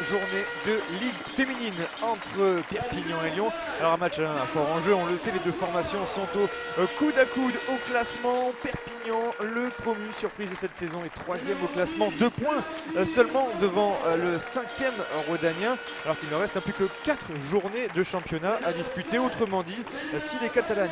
journée de Ligue féminine entre Perpignan et Lyon. Alors un match fort en jeu, on le sait, les deux formations sont au coude à coude au classement. Perpignan, le promu surprise de cette saison, est troisième au classement, 2 points seulement devant le 5e rhodanien, alors qu'il ne reste plus que 4 journées de championnat à disputer. Autrement dit, si les Catalanes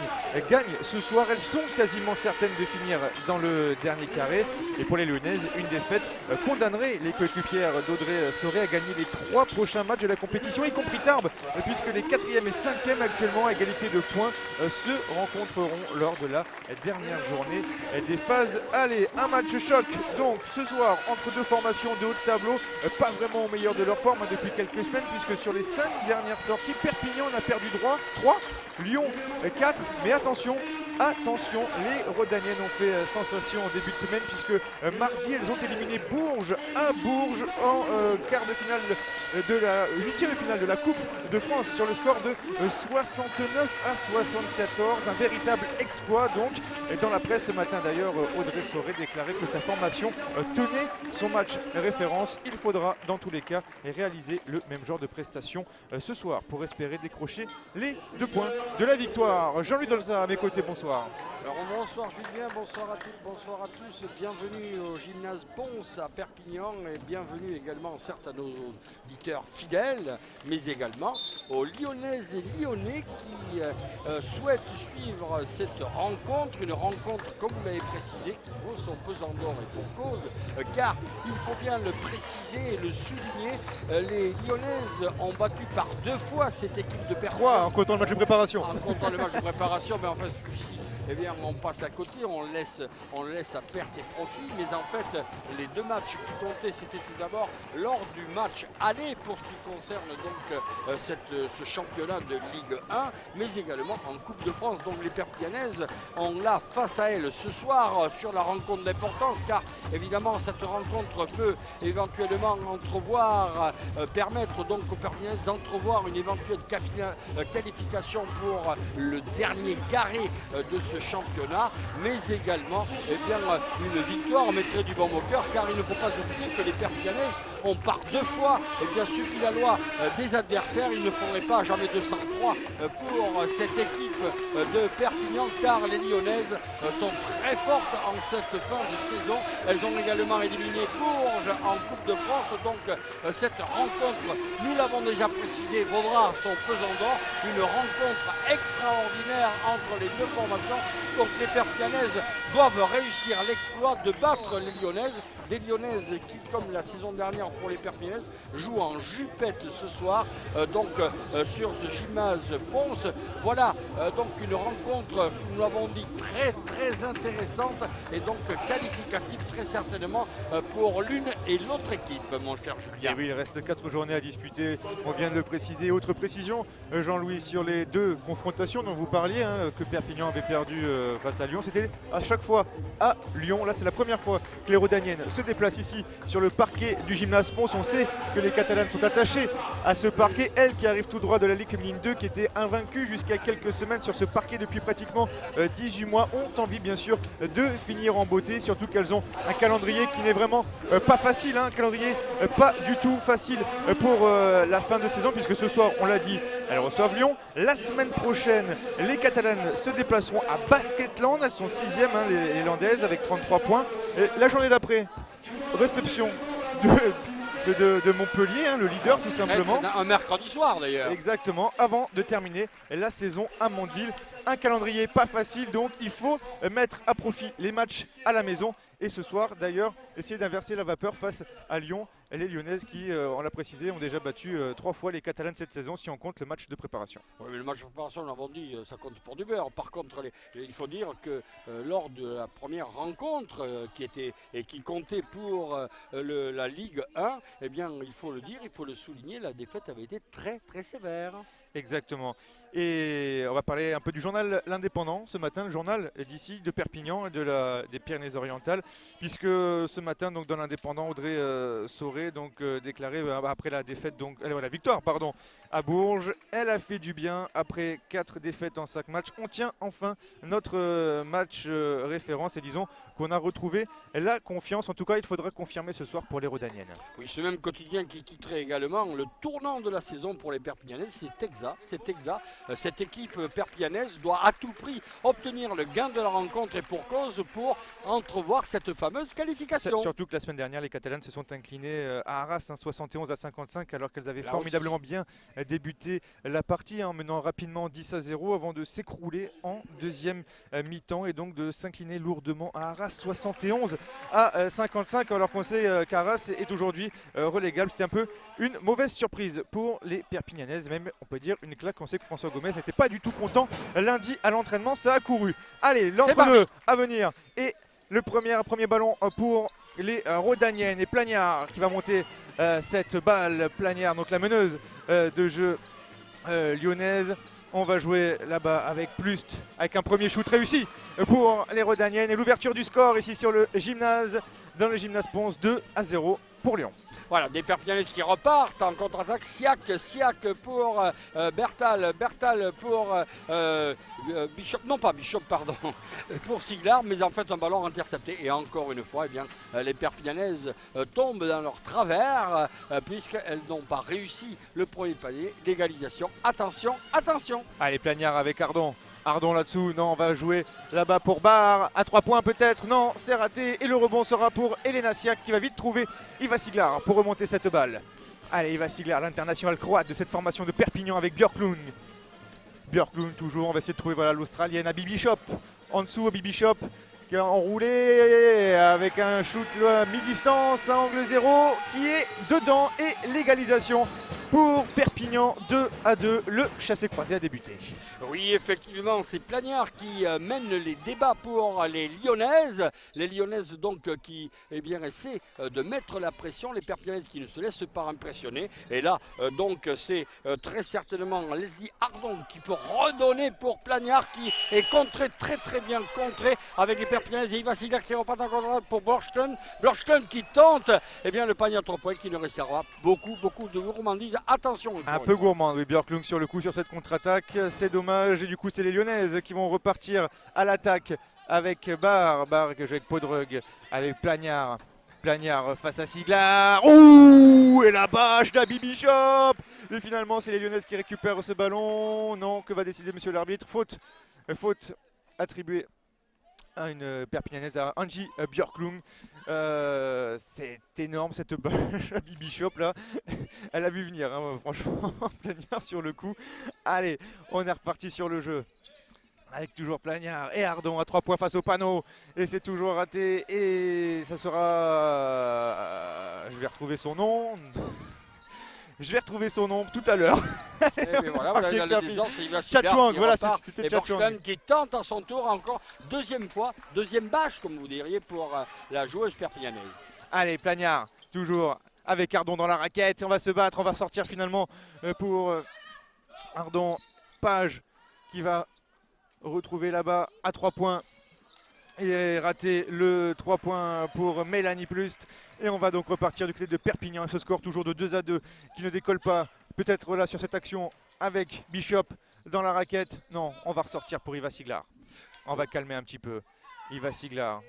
gagnent ce soir, elles sont quasiment certaines de finir dans le dernier carré. Et pour les Lyonnaises, une défaite condamnerait les coéquipières d'Audrey Soré à gagner les 3 prochains matchs de la compétition, y compris Tarbes, puisque les 4e et 5e actuellement à égalité de points se rencontreront lors de la dernière journée des phases aller. Un match choc donc ce soir entre deux formations de haut de tableau, pas vraiment au meilleur de leur forme depuis quelques semaines, puisque sur les 5 dernières sorties, Perpignan en a perdu 3, Lyon 4, mais attention, les Rhodaniennes ont fait sensation en début de semaine, puisque mardi elles ont éliminé Bourges à Bourges en quart de finale de la 8e finale de la Coupe de France sur le score de 69-74. Un véritable exploit donc. Et dans la presse ce matin d'ailleurs, Audrey Soré déclarait que sa formation tenait son match référence. Il faudra dans tous les cas réaliser le même genre de prestation ce soir pour espérer décrocher les 2 points de la victoire. Jean-Louis Dolza à mes côtés, bonsoir. Alors bonsoir Julien, bonsoir à toutes, bonsoir à tous, bienvenue au gymnase Pons à Perpignan et bienvenue également certes à nos auditeurs fidèles, mais également aux Lyonnaises et Lyonnais qui souhaitent suivre cette rencontre, une rencontre comme vous l'avez précisé qui vaut son pesant d'or et pour cause, car il faut bien le préciser et le souligner, les Lyonnaises ont battu par 2 fois cette équipe de Perpignan. 3 en comptant le match de préparation. En comptant le match de préparation, mais en fait celui-ci, eh bien, on passe à côté, on laisse à perte et profit, mais en fait, les 2 matchs qui comptaient, c'était tout d'abord lors du match aller pour ce qui concerne donc ce championnat de Ligue 1, mais également en Coupe de France. Donc les Perpignanaises ont là face à elles ce soir sur la rencontre d'importance, car évidemment cette rencontre peut éventuellement permettre donc aux Perpignanaises d'entrevoir une éventuelle qualification pour le dernier carré de ce championnat, mais également une victoire mettrait du bon au cœur, car il ne faut pas oublier que les Perpignanaises ont par 2 fois suivi la loi des adversaires. Il ne faudrait pas jamais 203 pour cette équipe de Perpignan, car les Lyonnaises sont très fortes en cette fin de saison. Elles ont également éliminé Bourges en Coupe de France, donc cette rencontre, nous l'avons déjà précisé, vaudra son pesant d'or, une rencontre extraordinaire entre les 2 formations. Donc les Perpignanaises doivent réussir l'exploit de battre les Lyonnaises, des Lyonnaises qui, comme la saison dernière pour les Perpignanaises, jouent en jupette ce soir, sur ce gymnase Pons. Voilà donc une rencontre, nous l'avons dit, très intéressante et donc qualificative très certainement pour l'une et l'autre équipe, mon cher Julien. Et oui, il reste 4 journées à disputer, on vient de le préciser. Autre précision, Jean-Louis, sur les 2 confrontations dont vous parliez, que Perpignan avait perdu face à Lyon, c'était à chaque fois à Lyon. Là, c'est la première fois que les Rhodaniennes se déplacent ici sur le parquet du gymnase Pons. On sait que les Catalanes sont attachées à ce parquet, elles qui arrivent tout droit de la Ligue féminine 2, qui était invaincue jusqu'à quelques semaines sur ce parquet depuis pratiquement 18 mois, ont envie bien sûr de finir en beauté, surtout qu'elles ont un calendrier qui n'est vraiment pas facile, un calendrier pas du tout facile pour la fin de saison, puisque ce soir, on l'a dit, elles reçoivent Lyon. La semaine prochaine, les Catalanes se déplaceront à Basketland, elles sont 6e, les Landaises, avec 33 points. Et la journée d'après, réception de Montpellier, le leader tout simplement. Un mercredi soir d'ailleurs. Exactement, avant de terminer la saison à Mondeville. Un calendrier pas facile, donc il faut mettre à profit les matchs à la maison. Et ce soir d'ailleurs, essayer d'inverser la vapeur face à Lyon. Et les Lyonnaises qui, on l'a précisé, ont déjà battu 3 fois les Catalanes cette saison, si on compte le match de préparation. Oui, mais le match de préparation, nous l'avons dit, ça compte pour du beurre. Par contre, il faut dire que lors de la première rencontre qui comptait pour la Ligue 1, eh bien, il faut le dire, il faut le souligner, la défaite avait été très sévère. Exactement. Et on va parler un peu du journal L'Indépendant ce matin, le journal d'ici, de Perpignan et des Pyrénées-Orientales, puisque ce matin, donc, dans l'Indépendant, Audrey Sauré déclarait après la défaite, la victoire, pardon, à Bourges, elle a fait du bien après 4 défaites en 5 matchs. On tient enfin notre match référence et disons qu'on a retrouvé la confiance. En tout cas, il faudra confirmer ce soir pour les Rodaniennes. Oui, ce même quotidien qui titrait également le tournant de la saison pour les Perpignanaises, c'est exact, c'est exact. Cette équipe perpignanaise doit à tout prix obtenir le gain de la rencontre et pour cause pour entrevoir cette fameuse qualification. Surtout que la semaine dernière, les Catalanes se sont inclinées à Arras, 71-55, alors qu'elles avaient Là formidablement bien débuté la partie, en menant rapidement 10-0 avant de s'écrouler en deuxième mi-temps et donc de s'incliner lourdement à Arras, 71-55, alors qu'on sait qu'Arras est aujourd'hui relégable. C'était un peu une mauvaise surprise pour les Perpignanaises, même on peut dire une claque. On sait que François Gomez n'était pas du tout content lundi à l'entraînement, ça a couru. Allez, l'entre-deux à venir et le premier ballon pour les Rodaniennes et Plagnard qui va monter cette balle. Plagnard, donc la meneuse de jeu lyonnaise. On va jouer là-bas avec Plust, avec un premier shoot réussi pour les Rodaniennes et l'ouverture du score ici sur le gymnase, dans le gymnase Pons, 2-0 pour Lyon. Voilà, des Perpignanaises qui repartent en contre-attaque. Siak pour Bertal pour Bishop, non pas Bishop, pardon, pour Siglar, mais en fait un ballon intercepté. Et encore une fois, eh bien, les Perpignanaises tombent dans leur travers puisqu'elles n'ont pas réussi le premier palier, l'égalisation. Attention, attention. Allez, Plagnard avec Ardon. Ardon là-dessous, non, on va jouer là-bas pour Barre, à 3 points peut-être, non, c'est raté. Et le rebond sera pour Elena Siak qui va vite trouver Iva Siglar pour remonter cette balle. Allez, Iva Siglar, l'international croate de cette formation de Perpignan avec Björklund. Björklund toujours, on va essayer de trouver l'Australienne Abby Bishop. En dessous, Abby Bishop qui a enroulé avec un shoot mi-distance à angle 0 qui est dedans et l'égalisation pour Perpignan, 2-2, le chassé-croisé a débuté. Oui, effectivement, c'est Plagnard qui mène les débats pour les Lyonnaises. Les Lyonnaises donc qui essaient de mettre la pression, les Perpignanaises qui ne se laissent pas impressionner. Et là, donc, c'est très certainement Leslie Ardon qui peut redonner pour Plagnard qui est contré, très bien contré avec les Perpignanaises. Et Iva Siglar qui repart en contre pour Björklund. Björklund qui tente le panier à 3 points qui ne restera beaucoup de gourmandise. Attention. Un peu gourmand, oui, Björklund sur le coup sur cette contre-attaque. C'est dommage. Et du coup, c'est les Lyonnaises qui vont repartir à l'attaque avec Barre qui joue avec Podrug, avec Plagnard. Plagnard face à Siglar. Ouh, et la bâche d'Abby Bishop. Et finalement, c'est les Lyonnaises qui récupèrent ce ballon. Non, que va décider monsieur l'arbitre? Faute attribuée à une Perpignanaise, à Angie Björklund. C'est énorme cette bâche d'Abby Bishop là. Elle a vu venir, hein, franchement, Plagnard sur le coup. Allez, on est reparti sur le jeu. Avec toujours Plagnard et Ardon à 3 points face au panneau. Et c'est toujours raté. Et ça sera... je vais retrouver son nom. Je vais retrouver son nom tout à l'heure. Voilà, Tchatchouang, voilà, c'était Tchatchouang qui tente à son tour encore deuxième bâche comme vous diriez pour la joueuse perpignanaise. Allez, Plagnard, toujours avec Ardon dans la raquette. On va se battre, on va sortir finalement pour Ardon. Page qui va retrouver là-bas à 3 points. Et rater le 3 points pour Mélanie Plust. Et on va donc repartir du côté de Perpignan. Ce score toujours de 2-2 qui ne décolle pas. Peut-être là sur cette action avec Bishop dans la raquette. Non, on va ressortir pour Iva Siglar. On va calmer un petit peu. Iva Siglar.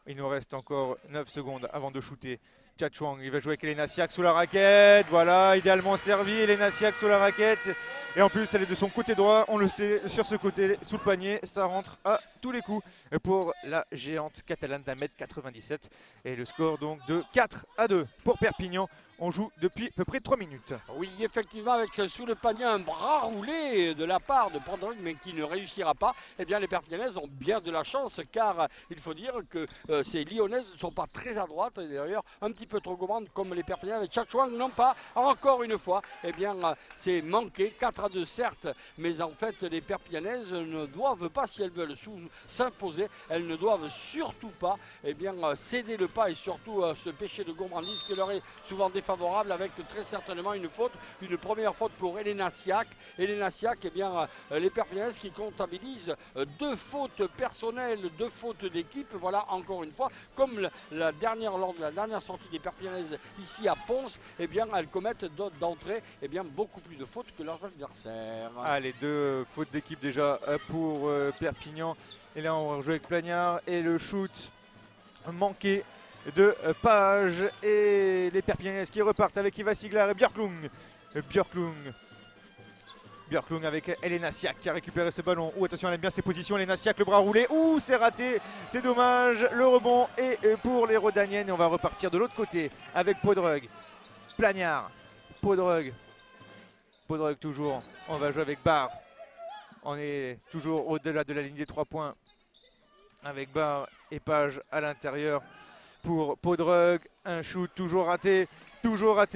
Il nous reste encore 9 secondes avant de shooter. Tchatchouang, il va jouer avec Elena Siak sous la raquette. Voilà, idéalement servi. Elena Siak sous la raquette. Et en plus, elle est de son côté droit. On le sait, sur ce côté, sous le panier. Ça rentre à tous les coups pour la géante catalane d'1m97. Et le score donc de 4-2 pour Perpignan. On joue depuis à peu près 3 minutes. Oui, effectivement, avec sous le panier un bras roulé de la part de Podrug, mais qui ne réussira pas. Eh bien, les Perpignanaises ont bien de la chance, car il faut dire que ces Lyonnaises ne sont pas très à droite, et d'ailleurs un petit peu trop gourmandes comme les Perpignanais avec Tchatchouang, non pas. Encore une fois, eh bien, c'est manqué, 4-2 certes, mais en fait, les Perpignanaises ne doivent pas, si elles veulent s'imposer, elles ne doivent surtout pas, eh bien, céder le pas et surtout ce péché de gourmandise qui leur est souvent défendu défavorable avec très certainement une faute, une première faute pour Elena Siak. Elena Siak, eh bien, les Perpignanaises qui comptabilisent 2 fautes personnelles, 2 fautes d'équipe. Voilà, encore une fois, comme lors de la dernière sortie des Perpignanaises ici à Ponce, eh bien, elles commettent d'entrée eh bien, beaucoup plus de fautes que leurs adversaires. Allez, 2 fautes d'équipe déjà pour Perpignan. Et là, on va jouer avec Plagnard et le shoot manqué de Page. Et les Perpignanaises qui repartent avec Iva Siglar et Björklund. Björklund avec Elena Siak qui a récupéré ce ballon. Ouh, attention, elle aime bien ses positions. Elena Siak, le bras roulé. Ouh, c'est raté. C'est dommage. Le rebond est pour les Rodaniennes. Et on va repartir de l'autre côté avec Podrug. Plagnard. Podrug toujours. On va jouer avec Barre. On est toujours au-delà de la ligne des 3 points. Avec Barre et Page à l'intérieur pour Podrug. Un shoot toujours raté.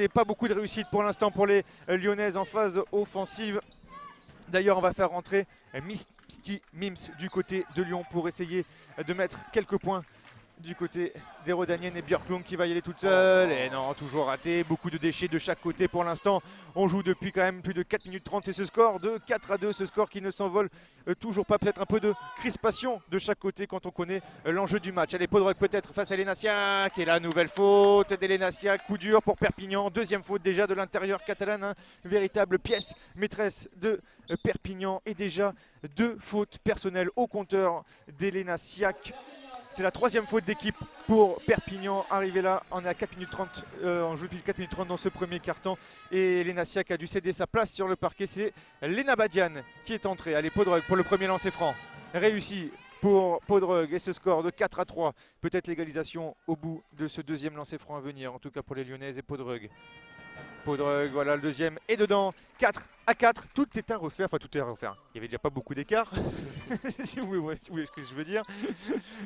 Pas beaucoup de réussite pour l'instant pour les Lyonnaises en phase offensive. D'ailleurs, on va faire rentrer Misty Mims du côté de Lyon pour essayer de mettre quelques points du côté des Rodaniennes. Et Björklund qui va y aller toute seule. Et non, toujours raté. Beaucoup de déchets de chaque côté pour l'instant. On joue depuis quand même plus de 4 minutes 30 et ce score de 4-2, ce score qui ne s'envole toujours pas. Peut-être un peu de crispation de chaque côté quand on connaît l'enjeu du match. Allez, Podrug peut-être face à Elena Siak. Et la nouvelle faute d'Elena Siak. Coup dur pour Perpignan. Deuxième faute déjà de l'intérieur catalane. Hein. Véritable pièce maîtresse de Perpignan. Et déjà 2 fautes personnelles au compteur d'Elena Siak. C'est la 3e faute d'équipe pour Perpignan. Arrivé là, on est à 4 minutes 30. On joue depuis 4 minutes 30 dans ce premier carton. Et Elena Siak a dû céder sa place sur le parquet. C'est Lena Badian qui est entrée. Allez, Podrug pour le premier lancer franc. Réussi pour Podrug et ce score de 4-3. Peut-être l'égalisation au bout de ce deuxième lancer franc à venir. En tout cas pour les Lyonnaises et Podrug. Voilà le deuxième est dedans. 4-4, tout est à refaire. Enfin, tout est à refaire. Il n'y avait déjà pas beaucoup d'écart, si vous voyez ce que je veux dire.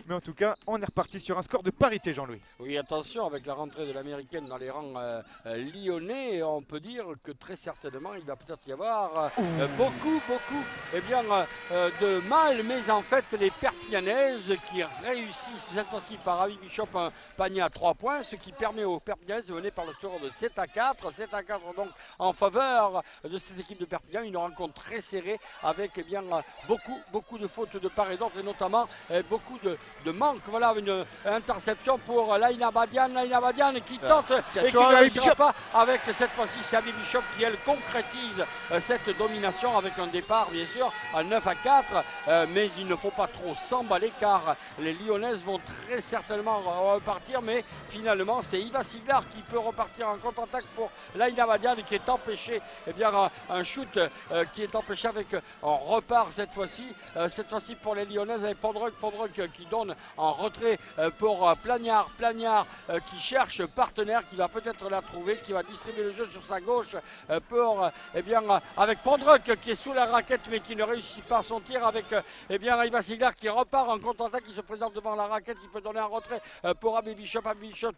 Mais en tout cas, on est reparti sur un score de parité, Jean-Louis. Oui, attention, avec la rentrée de l'américaine dans les rangs lyonnais, on peut dire que très certainement, il va peut-être y avoir beaucoup eh bien, de mal. Mais en fait, les Perpignanaises qui réussissent cette fois-ci par Abby Bishop un panier à 3 points, ce qui permet aux Perpignanaises de mener par le score de 7-4. 7-4 donc en faveur de cette équipe de Perpignan. Une rencontre très serrée avec eh bien, beaucoup de fautes de part et d'autre et notamment beaucoup de manques. Voilà une interception pour Laina Badian qui tente et qui ne réussira pas avec cette fois-ci c'est Abby Bishop qui elle concrétise cette domination avec un départ bien sûr à 9-4 mais il ne faut pas trop s'emballer car les Lyonnaises vont très certainement repartir mais finalement c'est Iva Siglar qui peut repartir en contre-attaque pour Laina Badian qui est empêché eh bien, un shoot qui est empêché avec un repart cette fois-ci pour les Lyonnaises avec Podrug qui donne en retrait pour Plagnard qui cherche partenaire qui va peut-être la trouver, qui va distribuer le jeu sur sa gauche pour eh bien avec Podrug qui est sous la raquette mais qui ne réussit pas son tir avec eh bien Iva Siglar qui repart en contre-attaque, qui se présente devant la raquette, qui peut donner un retrait pour Abby Bishop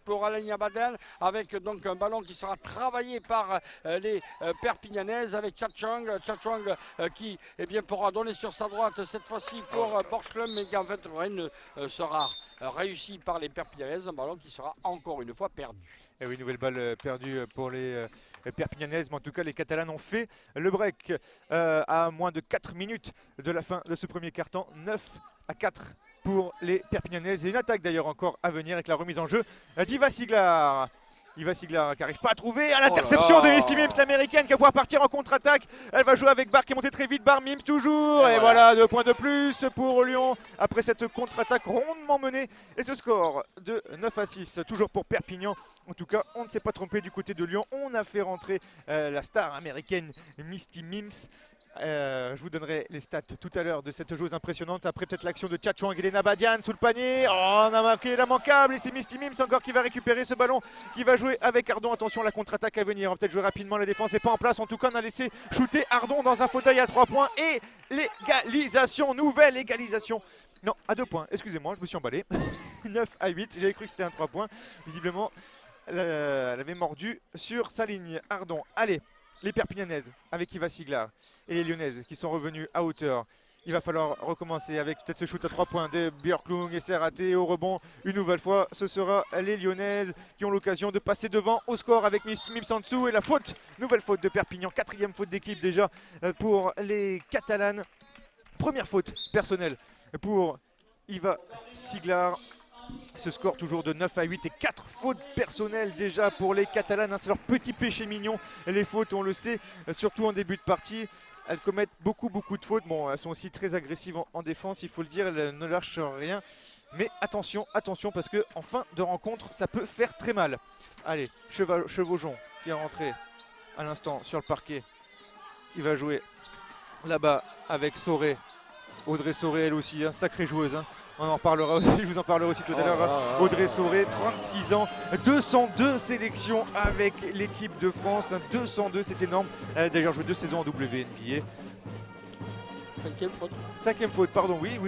pour Alenia Badel avec donc un ballon qui sera travaillé par les Perpignanaises avec Tchatchang qui eh bien, pourra donner sur sa droite cette fois-ci pour Borslum mais qui en fait sera réussi par les Perpignanaises, un ballon qui sera encore une fois perdu. Et oui, nouvelle balle perdue pour les Perpignanaises, mais en tout cas les Catalanes ont fait le break à moins de 4 minutes de la fin de ce premier quart-temps, 9-4 pour les Perpignanaises et une attaque d'ailleurs encore à venir avec la remise en jeu d'Iva Siglar. Iva Siglar qui n'arrive pas à trouver à l'interception de Misty Mims, l'américaine qui va pouvoir partir en contre-attaque. Elle va jouer avec Barre qui est monté très vite. Barre Mims toujours. Et voilà 2 points de plus pour Lyon après cette contre-attaque rondement menée. Et ce score de 9-6 toujours pour Perpignan. En tout cas, on ne s'est pas trompé du côté de Lyon. On a fait rentrer la star américaine Misty Mims. Je vous donnerai les stats tout à l'heure de cette joueuse impressionnante. Après peut-être l'action de Tchatchouang et Lena Badian sous le panier. Oh, on a marqué l'immanquable et c'est Misty Mims encore qui va récupérer ce ballon, qui va jouer avec Ardon. Attention, la contre-attaque à venir. On va peut-être jouer rapidement, la défense n'est pas en place. En tout cas, on a laissé shooter Ardon dans un fauteuil à 3 points. Et l'égalisation, nouvelle égalisation. Non, à 2 points, excusez-moi, je me suis emballé. 9-8, j'avais cru que c'était un 3 points. Visiblement, elle avait mordu sur sa ligne. Ardon, allez. Les Perpignanaises avec Iva Siglar et les Lyonnaises qui sont revenues à hauteur. Il va falloir recommencer avec peut-être ce shoot à 3 points de Björklund et c'est raté. Au rebond, une nouvelle fois, ce sera les Lyonnaises qui ont l'occasion de passer devant au score avec Mims en dessous. Et la faute, nouvelle faute de Perpignan, 4e faute d'équipe déjà pour les Catalanes. Première faute personnelle pour Iva Siglar. Ce score toujours de 9-8 et 4 fautes personnelles déjà pour les Catalanes. C'est leur petit péché mignon. Les fautes, on le sait, surtout en début de partie. Elles commettent beaucoup de fautes. Bon, elles sont aussi très agressives en défense, il faut le dire. Elles ne lâchent rien. Mais attention, attention, parce qu'en fin de rencontre, ça peut faire très mal. Allez, Chevaujon qui est rentré à l'instant sur le parquet. Qui va jouer là-bas avec Soré. Audrey Soré, elle aussi, hein, sacrée joueuse. Hein. On en parlera aussi, je vous en parlerai aussi tout à l'heure. Audrey Soré, 36 ans, 202 sélections avec l'équipe de France. 202, c'est énorme. Elle a d'ailleurs joué 2 saisons en WNBA. 5e faute. 5e faute, pardon, oui.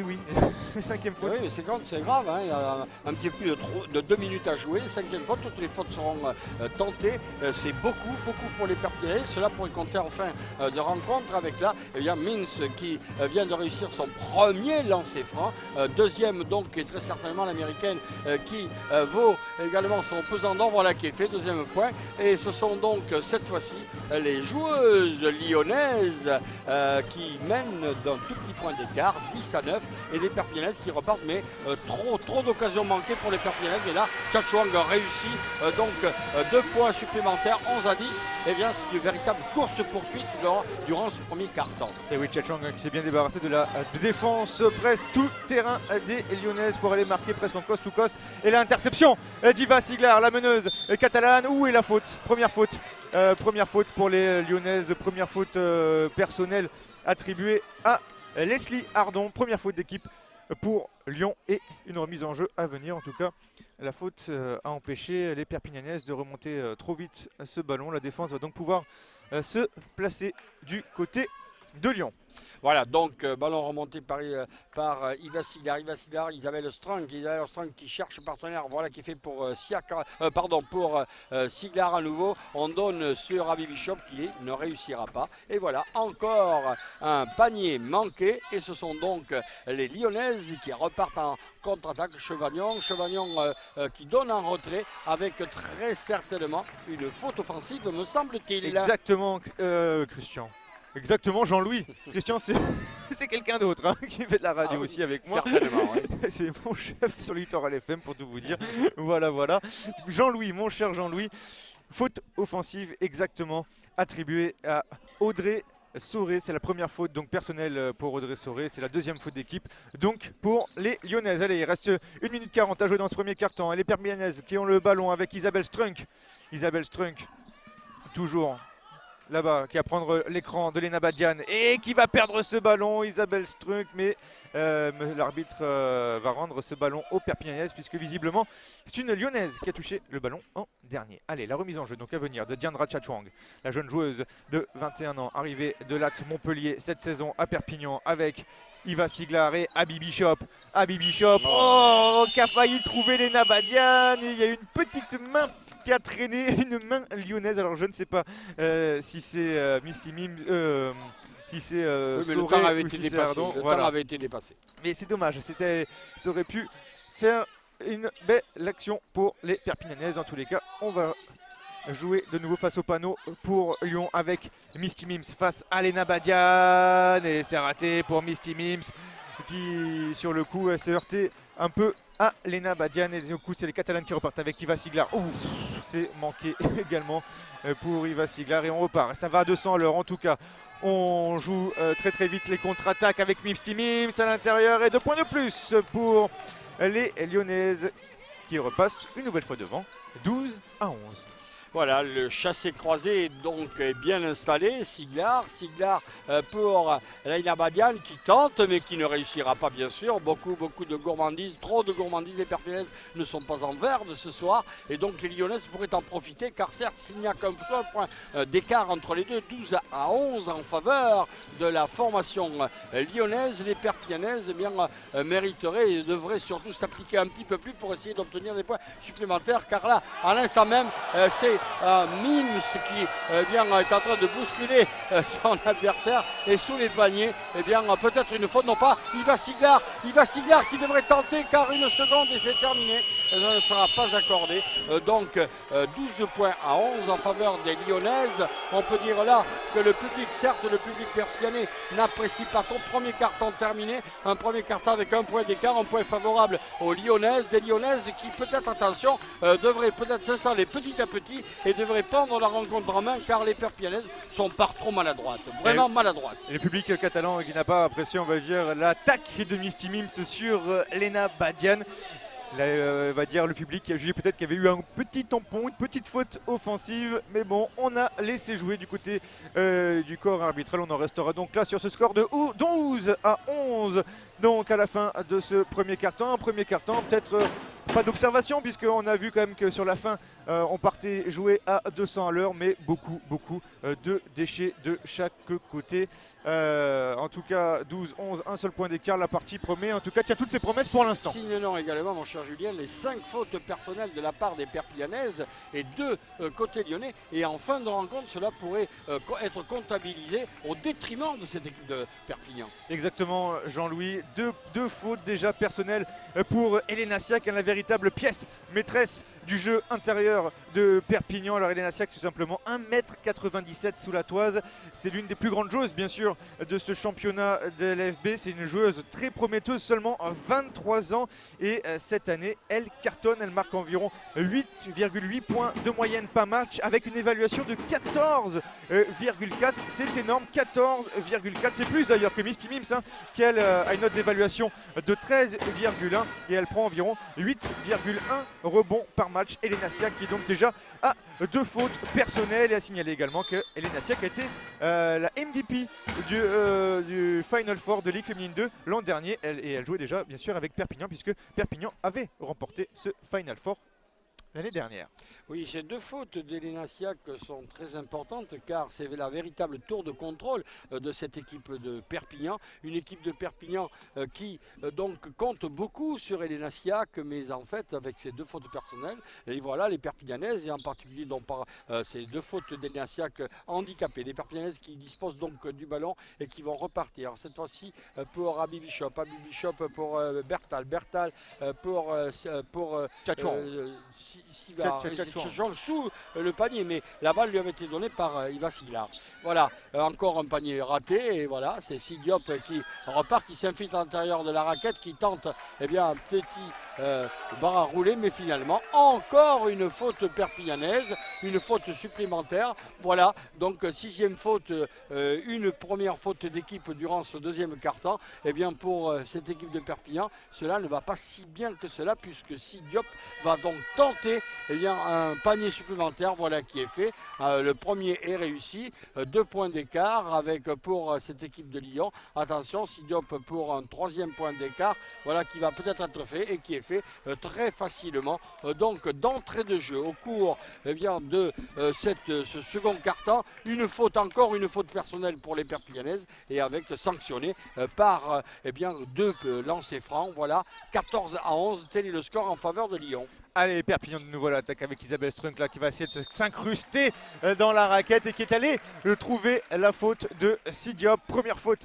5e faute. Oui, mais c'est grave, hein. Il y a un petit peu plus de 2 minutes à jouer. 5e faute, toutes les fautes seront tentées. C'est beaucoup pour les Perpignanais. Cela pourrait compter en fin de rencontre avec là, Mims qui vient de réussir son premier lancer franc. Deuxième donc, qui est très certainement l'américaine qui vaut également son pesant d'or. Voilà qui est fait, deuxième point. Et ce sont donc cette fois-ci les joueuses lyonnaises qui mènent d'un tout petit point d'écart, 10-9, et les Perpignanaises qui repartent, mais trop d'occasions manquées pour les Perpignanaises. Et là, Chachwang réussit donc 2 points supplémentaires, 11-10. Et bien, c'est une véritable course-poursuite durant ce premier quart-temps. Et oui, Chachwang qui s'est bien débarrassé de la défense presque tout terrain des Lyonnaises pour aller marquer presque en coast to coast. Et l'interception d'Iva Siglar, la meneuse catalane. Où est la faute? Première faute pour les Lyonnaises, première faute personnelle attribuée à Leslie Ardon. Première faute d'équipe pour Lyon et une remise en jeu à venir. En tout cas, la faute a empêché les Perpignanaises de remonter trop vite ce ballon. La défense va donc pouvoir se placer du côté de Lyon. Voilà, donc ballon remonté par Iva Siglar, Isabelle Strunk qui cherche partenaire, voilà qui fait pour Siglar à nouveau. On donne sur Abby Bishop qui ne réussira pas. Et voilà, encore un panier manqué. Et ce sont donc les Lyonnaises qui repartent en contre-attaque. Chevagnon qui donne en retrait avec très certainement une faute offensive, me semble-t-il. Exactement, Christian. Exactement, Jean-Louis. Christian, c'est quelqu'un d'autre hein, qui fait de la radio aussi avec moi. Certainement, oui. C'est mon chef sur Littoral FM pour tout vous dire. Voilà. Jean-Louis, mon cher Jean-Louis. Faute offensive exactement attribuée à Audrey Soré. C'est la première faute donc personnelle pour Audrey Soré. C'est la deuxième faute d'équipe donc pour les Lyonnaises. Allez, il reste 1 minute 40 à jouer dans ce premier quart-temps. Les Perpignanaises qui ont le ballon avec Isabelle Strunk. Toujours là-bas, qui va prendre l'écran de Lena Badian et qui va perdre ce ballon, Isabelle Strunk, mais l'arbitre va rendre ce ballon aux Perpignanaises puisque visiblement c'est une Lyonnaise qui a touché le ballon en dernier. Allez, la remise en jeu donc à venir de Diandra Chachwang, la jeune joueuse de 21 ans, arrivée de l'AT Montpellier cette saison à Perpignan avec Iva Siglar et Abby Bishop. Qui a failli trouver Lena Badian. Il y a une petite main qui a traîné, une main lyonnaise. Alors je ne sais pas si c'est Misty Mims, si c'est mais le temps avait été dépassé. Temps avait été dépassé. Mais c'est dommage, ça aurait pu faire une belle action pour les Perpignanaises. En tous les cas, on va jouer de nouveau face au panneau pour Lyon avec Misty Mims face à Lena Badian. Et c'est raté pour Misty Mims qui sur le coup s'est heurté un peu à Lena Badian. Et du coup c'est les Catalanes qui repartent avec Iva Siglar. C'est manqué également pour Iva Siglar et on repart. Ça va à 200 à l'heure en tout cas. On joue très vite les contre-attaques avec Misty Mims à l'intérieur et 2 points de plus pour les Lyonnaises qui repassent une nouvelle fois devant, 12-11. Voilà, le chassé-croisé donc est bien installé. Siglar pour Lena Badian qui tente mais qui ne réussira pas bien sûr. Beaucoup de gourmandise, trop de gourmandise. Les Perpignanaises ne sont pas en verde ce soir et donc les Lyonnaises pourraient en profiter car certes il n'y a qu'un seul point d'écart entre les deux, 12-11 en faveur de la formation lyonnaise. Les Perpignanaises mériteraient et devraient surtout s'appliquer un petit peu plus pour essayer d'obtenir des points supplémentaires car là, à l'instant même, c'est Mims qui est en train de bousculer son adversaire et sous les paniers, peut-être une faute, non pas, Iva Siglar qui devrait tenter car une seconde et c'est terminé, ça ne sera pas accordé. Donc 12 points à 11 en faveur des Lyonnaises. On peut dire là que le public, certes le public perpignanais n'apprécie pas ton premier carton terminé, un premier carton avec un point d'écart, un point favorable aux Lyonnaises, des Lyonnaises qui peut-être, attention, devraient peut-être s'installer petit à petit et devraient prendre la rencontre en main car les perpignanaises sont par trop maladroites, vraiment maladroites. Et le public catalan qui n'a pas apprécié, on va dire, l'attaque de Misty Mims sur Lena Badian. Là, on va dire le public qui a jugé peut-être qu'il y avait eu un petit tampon, une petite faute offensive, mais bon, on a laissé jouer du côté du corps arbitral. On en restera donc là sur ce score de 12 à 11. Donc à la fin de ce premier carton, peut-être pas d'observation puisqu'on a vu quand même que sur la fin on partait jouer à 200 à l'heure, mais beaucoup de déchets de chaque côté. En tout cas 12-11, un seul point d'écart, la partie promet, en tout cas tient toutes ses promesses pour l'instant. Signalons également, mon cher Julien, les 5 fautes personnelles de la part des Perpignanaises et 2 côté lyonnais, et en fin de rencontre cela pourrait être comptabilisé au détriment de cette équipe de Perpignan. Exactement, Jean-Louis, deux fautes déjà personnelles pour Elena Siak, la véritable pièce maîtresse du jeu intérieur de Perpignan. Alors Elena Siak, tout simplement 1m97 sous la toise, c'est l'une des plus grandes joueuses bien sûr de ce championnat de l'AFB. C'est une joueuse très prometteuse, seulement 23 ans, et cette année elle cartonne, elle marque environ 8,8 points de moyenne par match avec une évaluation de 14,4. C'est énorme, 14,4, c'est plus d'ailleurs que Misty Mims qui elle a une note d'évaluation de 13,1 et elle prend environ 8,1 rebonds par match. Elena Siak qui est donc déjà à 2 fautes personnelles, et à signaler également que Elena Siak a été la MVP du Final Four de Ligue Féminine 2 l'an dernier, et elle jouait déjà bien sûr avec Perpignan puisque Perpignan avait remporté ce Final Four l'année dernière. Oui, ces 2 fautes d'Elena Siak sont très importantes car c'est la véritable tour de contrôle de cette équipe de Perpignan. Une équipe de Perpignan qui donc compte beaucoup sur Elena Siak, mais en fait avec ces 2 fautes personnelles, et voilà les Perpignanaises, et en particulier donc par ces 2 fautes d'Elena Siak handicapées. Des Perpignanaises qui disposent donc du ballon et qui vont repartir. Alors, cette fois-ci pour Abby Bishop pour Bertal pour sous le panier, mais la balle lui avait été donnée par Iva Siglar. Voilà, encore un panier raté, et voilà, c'est Sidiop qui repart, qui s'infiltre à l'intérieur de la raquette, qui tente un petit bar à rouler, mais finalement encore une faute perpignanaise, une faute supplémentaire. Voilà, donc 6e faute, une première faute d'équipe durant ce deuxième quart-temps. Pour cette équipe de Perpignan, cela ne va pas si bien que cela, puisque Sidiop va donc tenter un panier supplémentaire, voilà, qui est fait. Le premier est réussi, 2 points d'écart avec pour cette équipe de Lyon. Attention, Sidiop pour un 3e point d'écart, voilà, qui va peut-être être fait et qui est fait très facilement. Donc d'entrée de jeu au cours de ce second quart-temps, encore une faute personnelle pour les Perpignanaises, et avec sanctionné par 2 lancers francs. Voilà, 14 à 11, tel est le score en faveur de Lyon. Allez, Perpignan de nouveau à l'attaque avec Isabelle Strunk là, qui va essayer de s'incruster dans la raquette et qui est allée trouver la faute de Sidiop. Première faute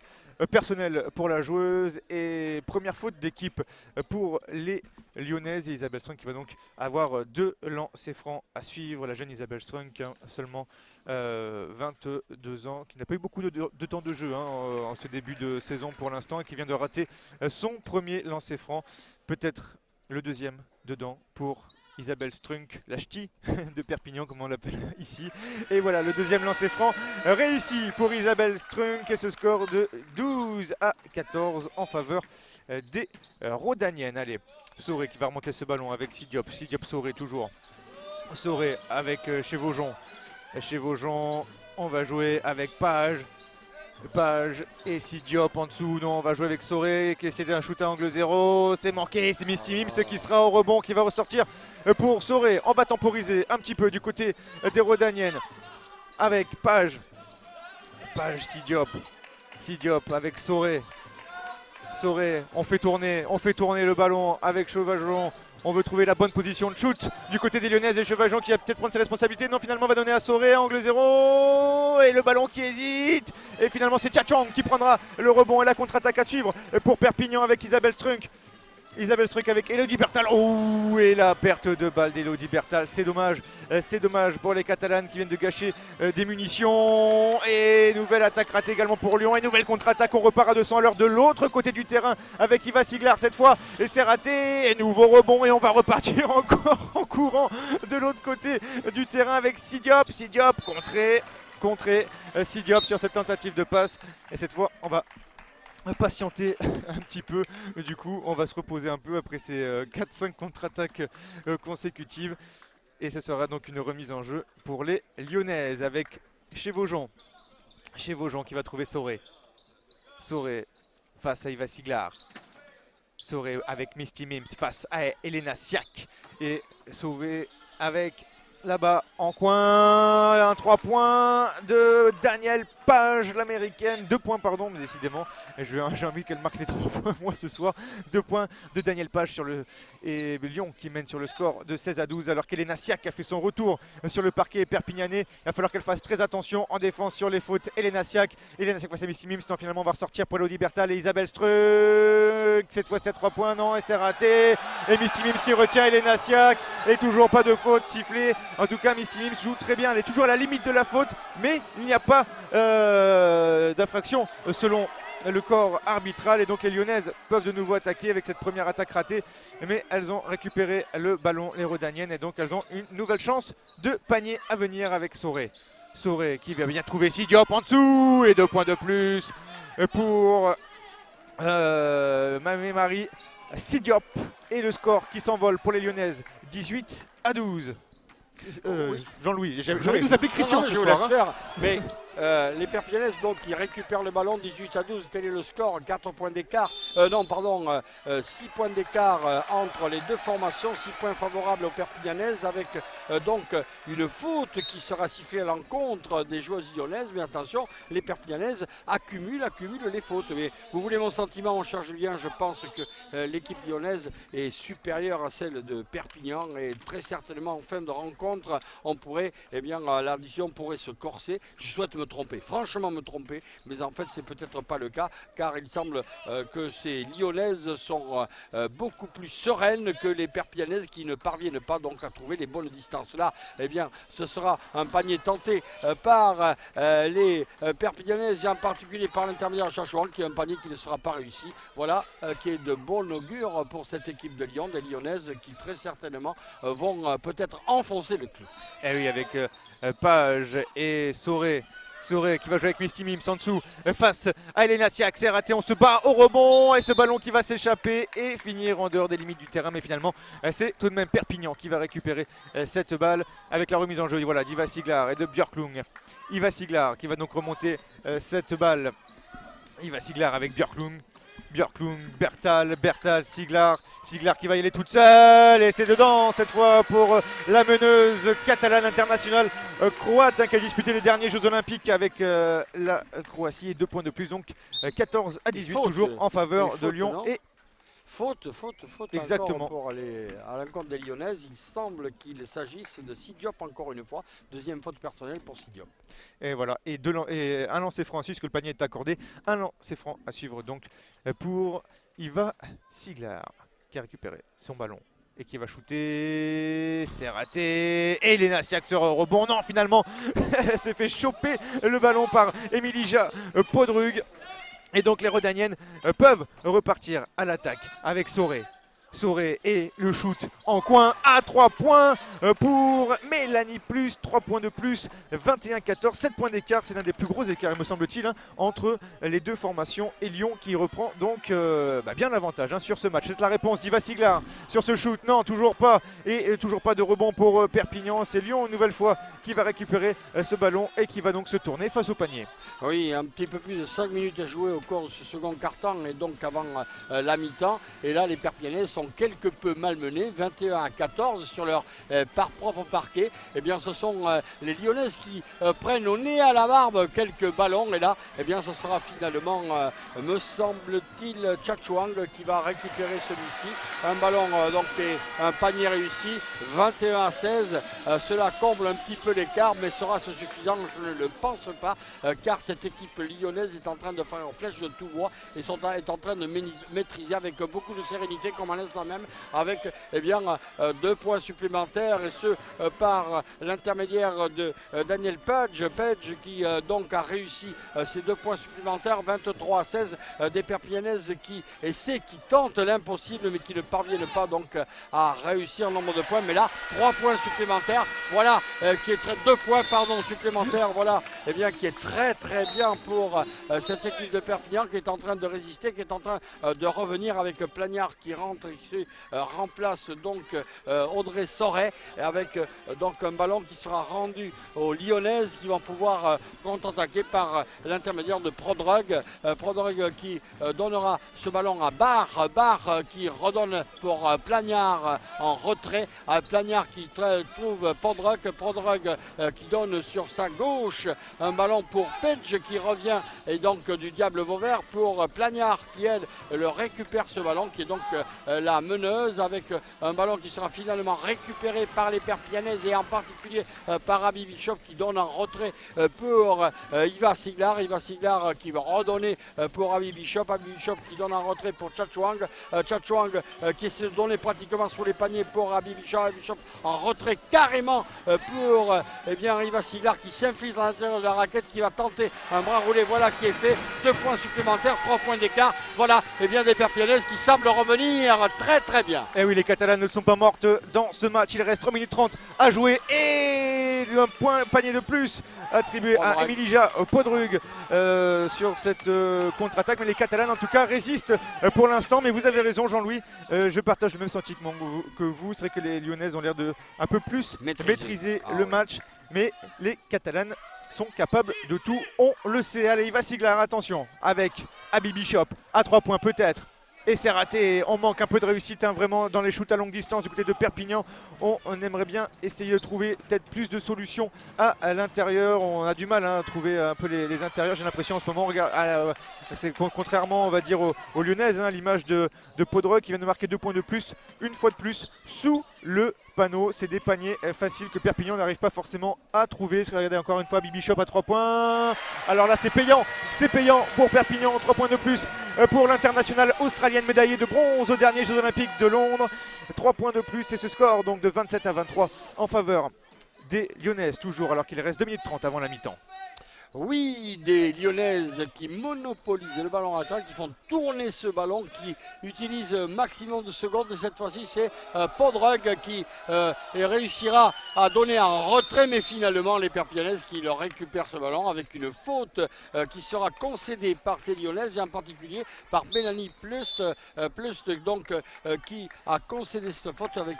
personnelle pour la joueuse et première faute d'équipe pour les Lyonnaises, et Isabelle Strunk qui va donc avoir 2 lancers francs à suivre. La jeune Isabelle Strunk, seulement 22 ans, qui n'a pas eu beaucoup de temps de jeu en ce début de saison pour l'instant, et qui vient de rater son premier lancer franc. Peut-être le deuxième dedans pour Isabelle Strunk, la ch'ti de Perpignan comme on l'appelle ici. Et voilà, le deuxième lancer franc réussi pour Isabelle Strunk, et ce score de 12 à 14 en faveur des Rodaniennes. Allez, Soré qui va remonter ce ballon avec Sidiop, Soré toujours. Soré avec chez Vaujon. Chez Vaujon, on va jouer avec Page et Sidiop en dessous. Non, on va jouer avec Soré qui essaie d'un shoot à angle 0. C'est manqué, c'est Misty Mims qui sera au rebond, qui va ressortir pour Soré. On va temporiser un petit peu du côté des Rodaniennes avec Page, Sidiop avec Soré. On fait tourner le ballon avec Chauvageon. On veut trouver la bonne position de shoot du côté des Lyonnaises et Chevageon qui va peut-être prendre ses responsabilités. Non, finalement, va donner à Soré, angle 0. Et le ballon qui hésite. Et finalement, c'est Tchachang qui prendra le rebond et la contre-attaque à suivre pour Perpignan avec Isabelle Strunk. Isabelle Strunk avec Elodie Bertal. Oh, et la perte de balle d'Elodie Bertal. C'est dommage pour les Catalanes qui viennent de gâcher des munitions. Et nouvelle attaque ratée également pour Lyon. Et nouvelle contre-attaque. On repart à 200 à l'heure de l'autre côté du terrain avec Iva Siglar cette fois. Et c'est raté. Et nouveau rebond. Et on va repartir encore en courant de l'autre côté du terrain avec Sidiop. Sidiop contré Sidiop sur cette tentative de passe. Et cette fois, on va patienter un petit peu, du coup on va se reposer un peu après ces 4-5 contre-attaques consécutives et ce sera donc une remise en jeu pour les Lyonnaises avec Chevaujon qui va trouver Soré face à Iva Siglar, Soré avec Misty Mims face à Elena Siak et Soré avec là-bas en coin, un 3 points de Danielle Page, l'américaine. 2 points, pardon, mais décidément, j'ai envie qu'elle marque les 3 points moi ce soir. 2 points de Danielle Page sur et Lyon qui mène sur le score de 16 à 12, alors qu'Elena Siak a fait son retour sur le parquet perpignanais. Il va falloir qu'elle fasse très attention en défense sur les fautes. Elena Siak face à Misty Mims. Non, finalement, on va ressortir pour Elodie Bertal et Isabelle Strunk. Cette fois, c'est 3 points, non, et c'est raté. Et Misty Mims qui retient Elena Siak. Et toujours pas de faute sifflée. En tout cas, Misty Mims joue très bien. Elle est toujours à la limite de la faute, mais il n'y a pas d'infraction selon le corps arbitral. Et donc les Lyonnaises peuvent de nouveau attaquer avec cette première attaque ratée. Mais elles ont récupéré le ballon, les Rodaniennes. Et donc elles ont une nouvelle chance de panier à venir avec Soré. Soré qui va bien trouver Sidiop en dessous. Et 2 points de plus pour Mamé Marie Sidiop. Et le score qui s'envole pour les Lyonnaises, 18 à 12. Oui. Jean-Louis, j'ai envie de vous appeler Christian ce soir. Mais les Perpignanaises donc qui récupèrent le ballon, 18 à 12, tel est le score, 4 points d'écart, 6 points d'écart entre les deux formations, 6 points favorables aux Perpignanaises avec donc une faute qui sera sifflée à l'encontre des joueuses lyonnaises. Mais attention, les Perpignanaises accumulent les fautes. Mais vous voulez mon sentiment, mon cher Julien, je pense que l'équipe lyonnaise est supérieure à celle de Perpignan et très certainement en fin de rencontre, on pourrait, l'addition pourrait se corser. Je souhaite me tromper, franchement me tromper, mais en fait c'est peut-être pas le cas, car il semble que ces Lyonnaises sont beaucoup plus sereines que les Perpignanaises qui ne parviennent pas donc à trouver les bonnes distances. Là, ce sera un panier tenté par les Perpignanaises et en particulier par l'intermédiaire de Chachouan, qui est un panier qui ne sera pas réussi. Voilà, qui est de bon augure pour cette équipe de Lyon, des Lyonnaises qui très certainement vont peut-être enfoncer le clou. Et oui, avec Page et Soré qui va jouer avec Misty Mims en dessous face à Elena Siak. C'est raté, on se bat au rebond et ce ballon qui va s'échapper et finir en dehors des limites du terrain. Mais finalement, c'est tout de même Perpignan qui va récupérer cette balle avec la remise en jeu. Voilà, d'Iva Siglar et de Björklund. Iva Siglar qui va donc remonter cette balle. Iva Siglar avec Björklund, Bertal, Siglar qui va y aller toute seule et c'est dedans cette fois pour la meneuse catalane internationale croate qui a disputé les derniers Jeux Olympiques avec la Croatie et 2 points de plus, donc 14 à 18 toujours en faveur de Lyon. Et Faute exactement pour aller à l'encontre des Lyonnaises. Il semble qu'il s'agisse de Sidiop encore une fois. Deuxième faute personnelle pour Sidiop. Et voilà, et un lancer franc à suivre, que le panier est accordé. Un lancer franc à suivre donc pour Iva Siglar qui a récupéré son ballon et qui va shooter. C'est raté. Et Elena Siak sera au rebond. Non, finalement, elle s'est fait choper le ballon par Emilija Podrug. Et donc les Rodaniennes peuvent repartir à l'attaque avec Soré et le shoot en coin à 3 points pour Mélanie Plus, 3 points de plus, 21-14, 7 points d'écart. C'est l'un des plus gros écarts, il me semble-t-il, entre les deux formations et Lyon qui reprend donc bien l'avantage sur ce match. C'est la réponse d'Iva Siglar sur ce shoot. Non, toujours pas. Et toujours pas de rebond pour Perpignan. C'est Lyon une nouvelle fois qui va récupérer ce ballon et qui va donc se tourner face au panier. Oui, un petit peu plus de 5 minutes à jouer au cours de ce second quart-temps et donc avant la mi-temps. Et là, les Perpignanais sont quelque peu malmenés, 21-14 sur leur propre parquet. Eh bien, ce sont les Lyonnaises qui prennent au nez à la barbe quelques ballons. Et là, eh bien, ce sera finalement, me semble-t-il, Tchatchouang qui va récupérer celui-ci. Un ballon donc et un panier réussi, 21-16. Cela comble un petit peu l'écart, mais sera-ce suffisant? Je ne le pense pas, car cette équipe lyonnaise est en train de faire en flèche de tout bois et est en train de maîtriser avec beaucoup de sérénité, comme à l'instant même, avec eh bien, 2 points supplémentaires, et ce par l'intermédiaire de Daniel Pudge qui donc a réussi ces 2 points supplémentaires, 23-16, des Perpignanaises qui essaient, qui tentent l'impossible, mais qui ne parviennent pas donc à réussir le nombre de points. Mais là, 3 points supplémentaires, voilà, qui est 2 points pardon supplémentaires, voilà, eh bien, qui est très bien pour cette équipe de Perpignan, qui est en train de résister, qui est en train de revenir, avec Plagnard qui rentre, qui remplace donc Audrey Soret, avec donc un ballon qui sera rendu aux Lyonnaises, qui vont pouvoir contre-attaquer par l'intermédiaire de Prodrug. Prodrug qui donnera ce ballon à Barre qui redonne pour Plagnard en retrait. Plagnard qui trouve Prodrug qui donne sur sa gauche un ballon pour Page qui revient, et donc du Diable Vauvert pour Plagnard qui elle le récupère ce ballon, qui est donc la meneuse, avec un ballon qui sera finalement récupéré par les Perpignanaises, et en particulier par Abby Bishop qui donne en retrait pour Iva Siglar qui va redonner pour Abby Bishop qui donne en retrait pour Tchatchouang qui essaie de donner pratiquement sous les paniers pour Abby Bishop en retrait carrément pour eh bien, Iva Siglar qui s'infiltre à l'intérieur de la raquette, qui va tenter un bras roulé, voilà qui est fait, 2 points supplémentaires, 3 points d'écart, voilà, et bien des Perpignanaises qui semblent revenir très bien. Et oui, les Catalanes ne sont pas mortes dans ce match, il reste 3 minutes 30 à jouer, et un panier de plus attribué à Emilija Podrug sur cette contre-attaque, mais les Catalanes en tout cas résistent pour l'instant. Mais vous avez raison Jean-Louis, je partage le même sentiment que vous, c'est vrai que les Lyonnaises ont l'air de un peu plus maîtriser le match, mais les Catalanes sont capables de tout, on le sait. Allez, Iva Siglar, attention, avec Abby Bishop à 3 points peut-être. Et c'est raté, on manque un peu de réussite vraiment dans les shoots à longue distance du côté de Perpignan. On aimerait bien essayer de trouver peut-être plus de solutions à l'intérieur. On a du mal à trouver un peu les intérieurs, j'ai l'impression en ce moment. Regarde, c'est contrairement on va dire aux Lyonnaises, l'image de Podrug qui vient de marquer 2 points de plus, une fois de plus sous le panneau. C'est des paniers faciles que Perpignan n'arrive pas forcément à trouver. Regardez encore une fois Bibi Shop à 3 points. Alors là c'est payant pour Perpignan, 3 points de plus pour l'internationale australienne médaillée de bronze aux derniers Jeux Olympiques de Londres. 3 points de plus, et ce score donc de 27-23 en faveur des Lyonnaises, toujours alors qu'il reste 2 minutes 30 avant la mi-temps. Oui, des Lyonnaises qui monopolisent le ballon à terre, qui font tourner ce ballon, qui utilisent maximum de secondes. Et cette fois-ci, c'est Podrug qui réussira à donner un retrait, mais finalement, les Perpignanaises qui leur récupèrent ce ballon avec une faute qui sera concédée par ces Lyonnaises, et en particulier par Mélanie Plus donc, qui a concédé cette faute avec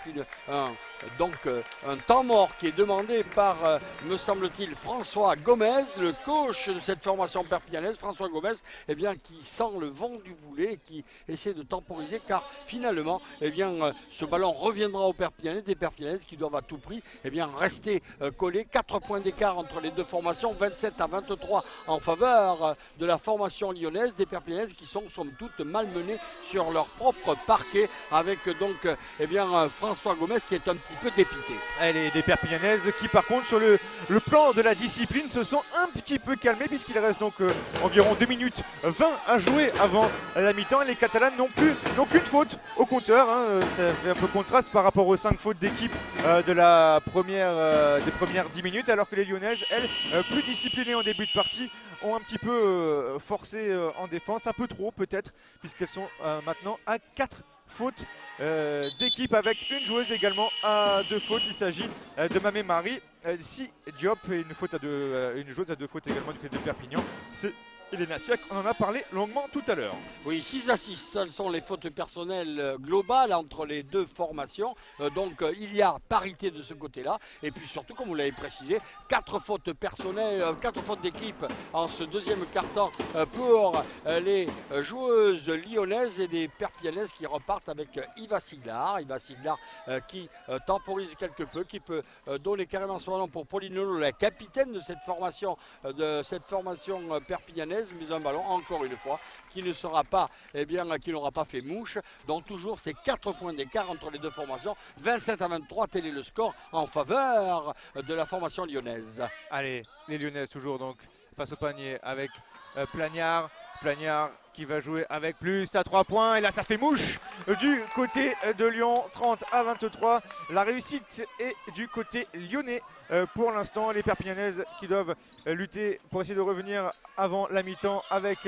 un temps mort qui est demandé par, me semble-t-il, François Gomez, le coach de cette formation perpignanaise, François Gomez, eh bien, qui sent le vent du boulet, qui essaie de temporiser, car finalement, eh bien, ce ballon reviendra aux Perpignanaises, des Perpignanaises qui doivent à tout prix eh bien, rester collés. 4 points d'écart entre les deux formations, 27-23 en faveur de la formation lyonnaise, des Perpignanaises qui sont somme toute malmenées sur leur propre parquet, avec donc eh bien, François Gomez qui est un petit peu dépité. Les des Perpignanaises qui par contre sur le plan de la discipline se sont un petit peu calmées, puisqu'il reste donc environ 2 minutes 20 à jouer avant la mi-temps, et les Catalanes n'ont qu'une faute au compteur, ça fait un peu contraste par rapport aux 5 fautes d'équipe des premières 10 minutes, alors que les Lyonnaises, elles, plus disciplinées en début de partie, ont un petit peu forcé en défense, un peu trop peut-être, puisqu'elles sont maintenant à 4 fautes d'équipe, avec une joueuse également à 2 fautes. Il s'agit de Mamé Marie, Si Diop, et une joueuse à 2 fautes également du côté de Perpignan. C'est Elena Siak, on en a parlé longuement tout à l'heure. Oui, 6 assists, ce sont les fautes personnelles globales entre les deux formations. Donc il y a parité de ce côté-là. Et puis surtout, comme vous l'avez précisé, 4 fautes personnelles, 4 fautes d'équipe en ce deuxième quart-temps pour les joueuses lyonnaises et des perpignanaises qui repartent avec Iva Siglar. Iva Siglar qui temporise quelque peu, qui peut donner carrément son ballon pour Pauline Lolo, la capitaine de cette formation perpignanaise, mais un ballon encore une fois qui ne sera pas, qui n'aura pas fait mouche. Donc toujours ces 4 points d'écart entre les deux formations. 27-23, tel est le score en faveur de la formation lyonnaise. Allez, les Lyonnaises toujours donc face au panier avec Plagnard. Plagnard qui va jouer avec plus à 3 points. Et là, ça fait mouche du côté de Lyon. 30-23. La réussite est du côté lyonnais. Pour l'instant, les Perpignanaises qui doivent lutter pour essayer de revenir avant la mi-temps avec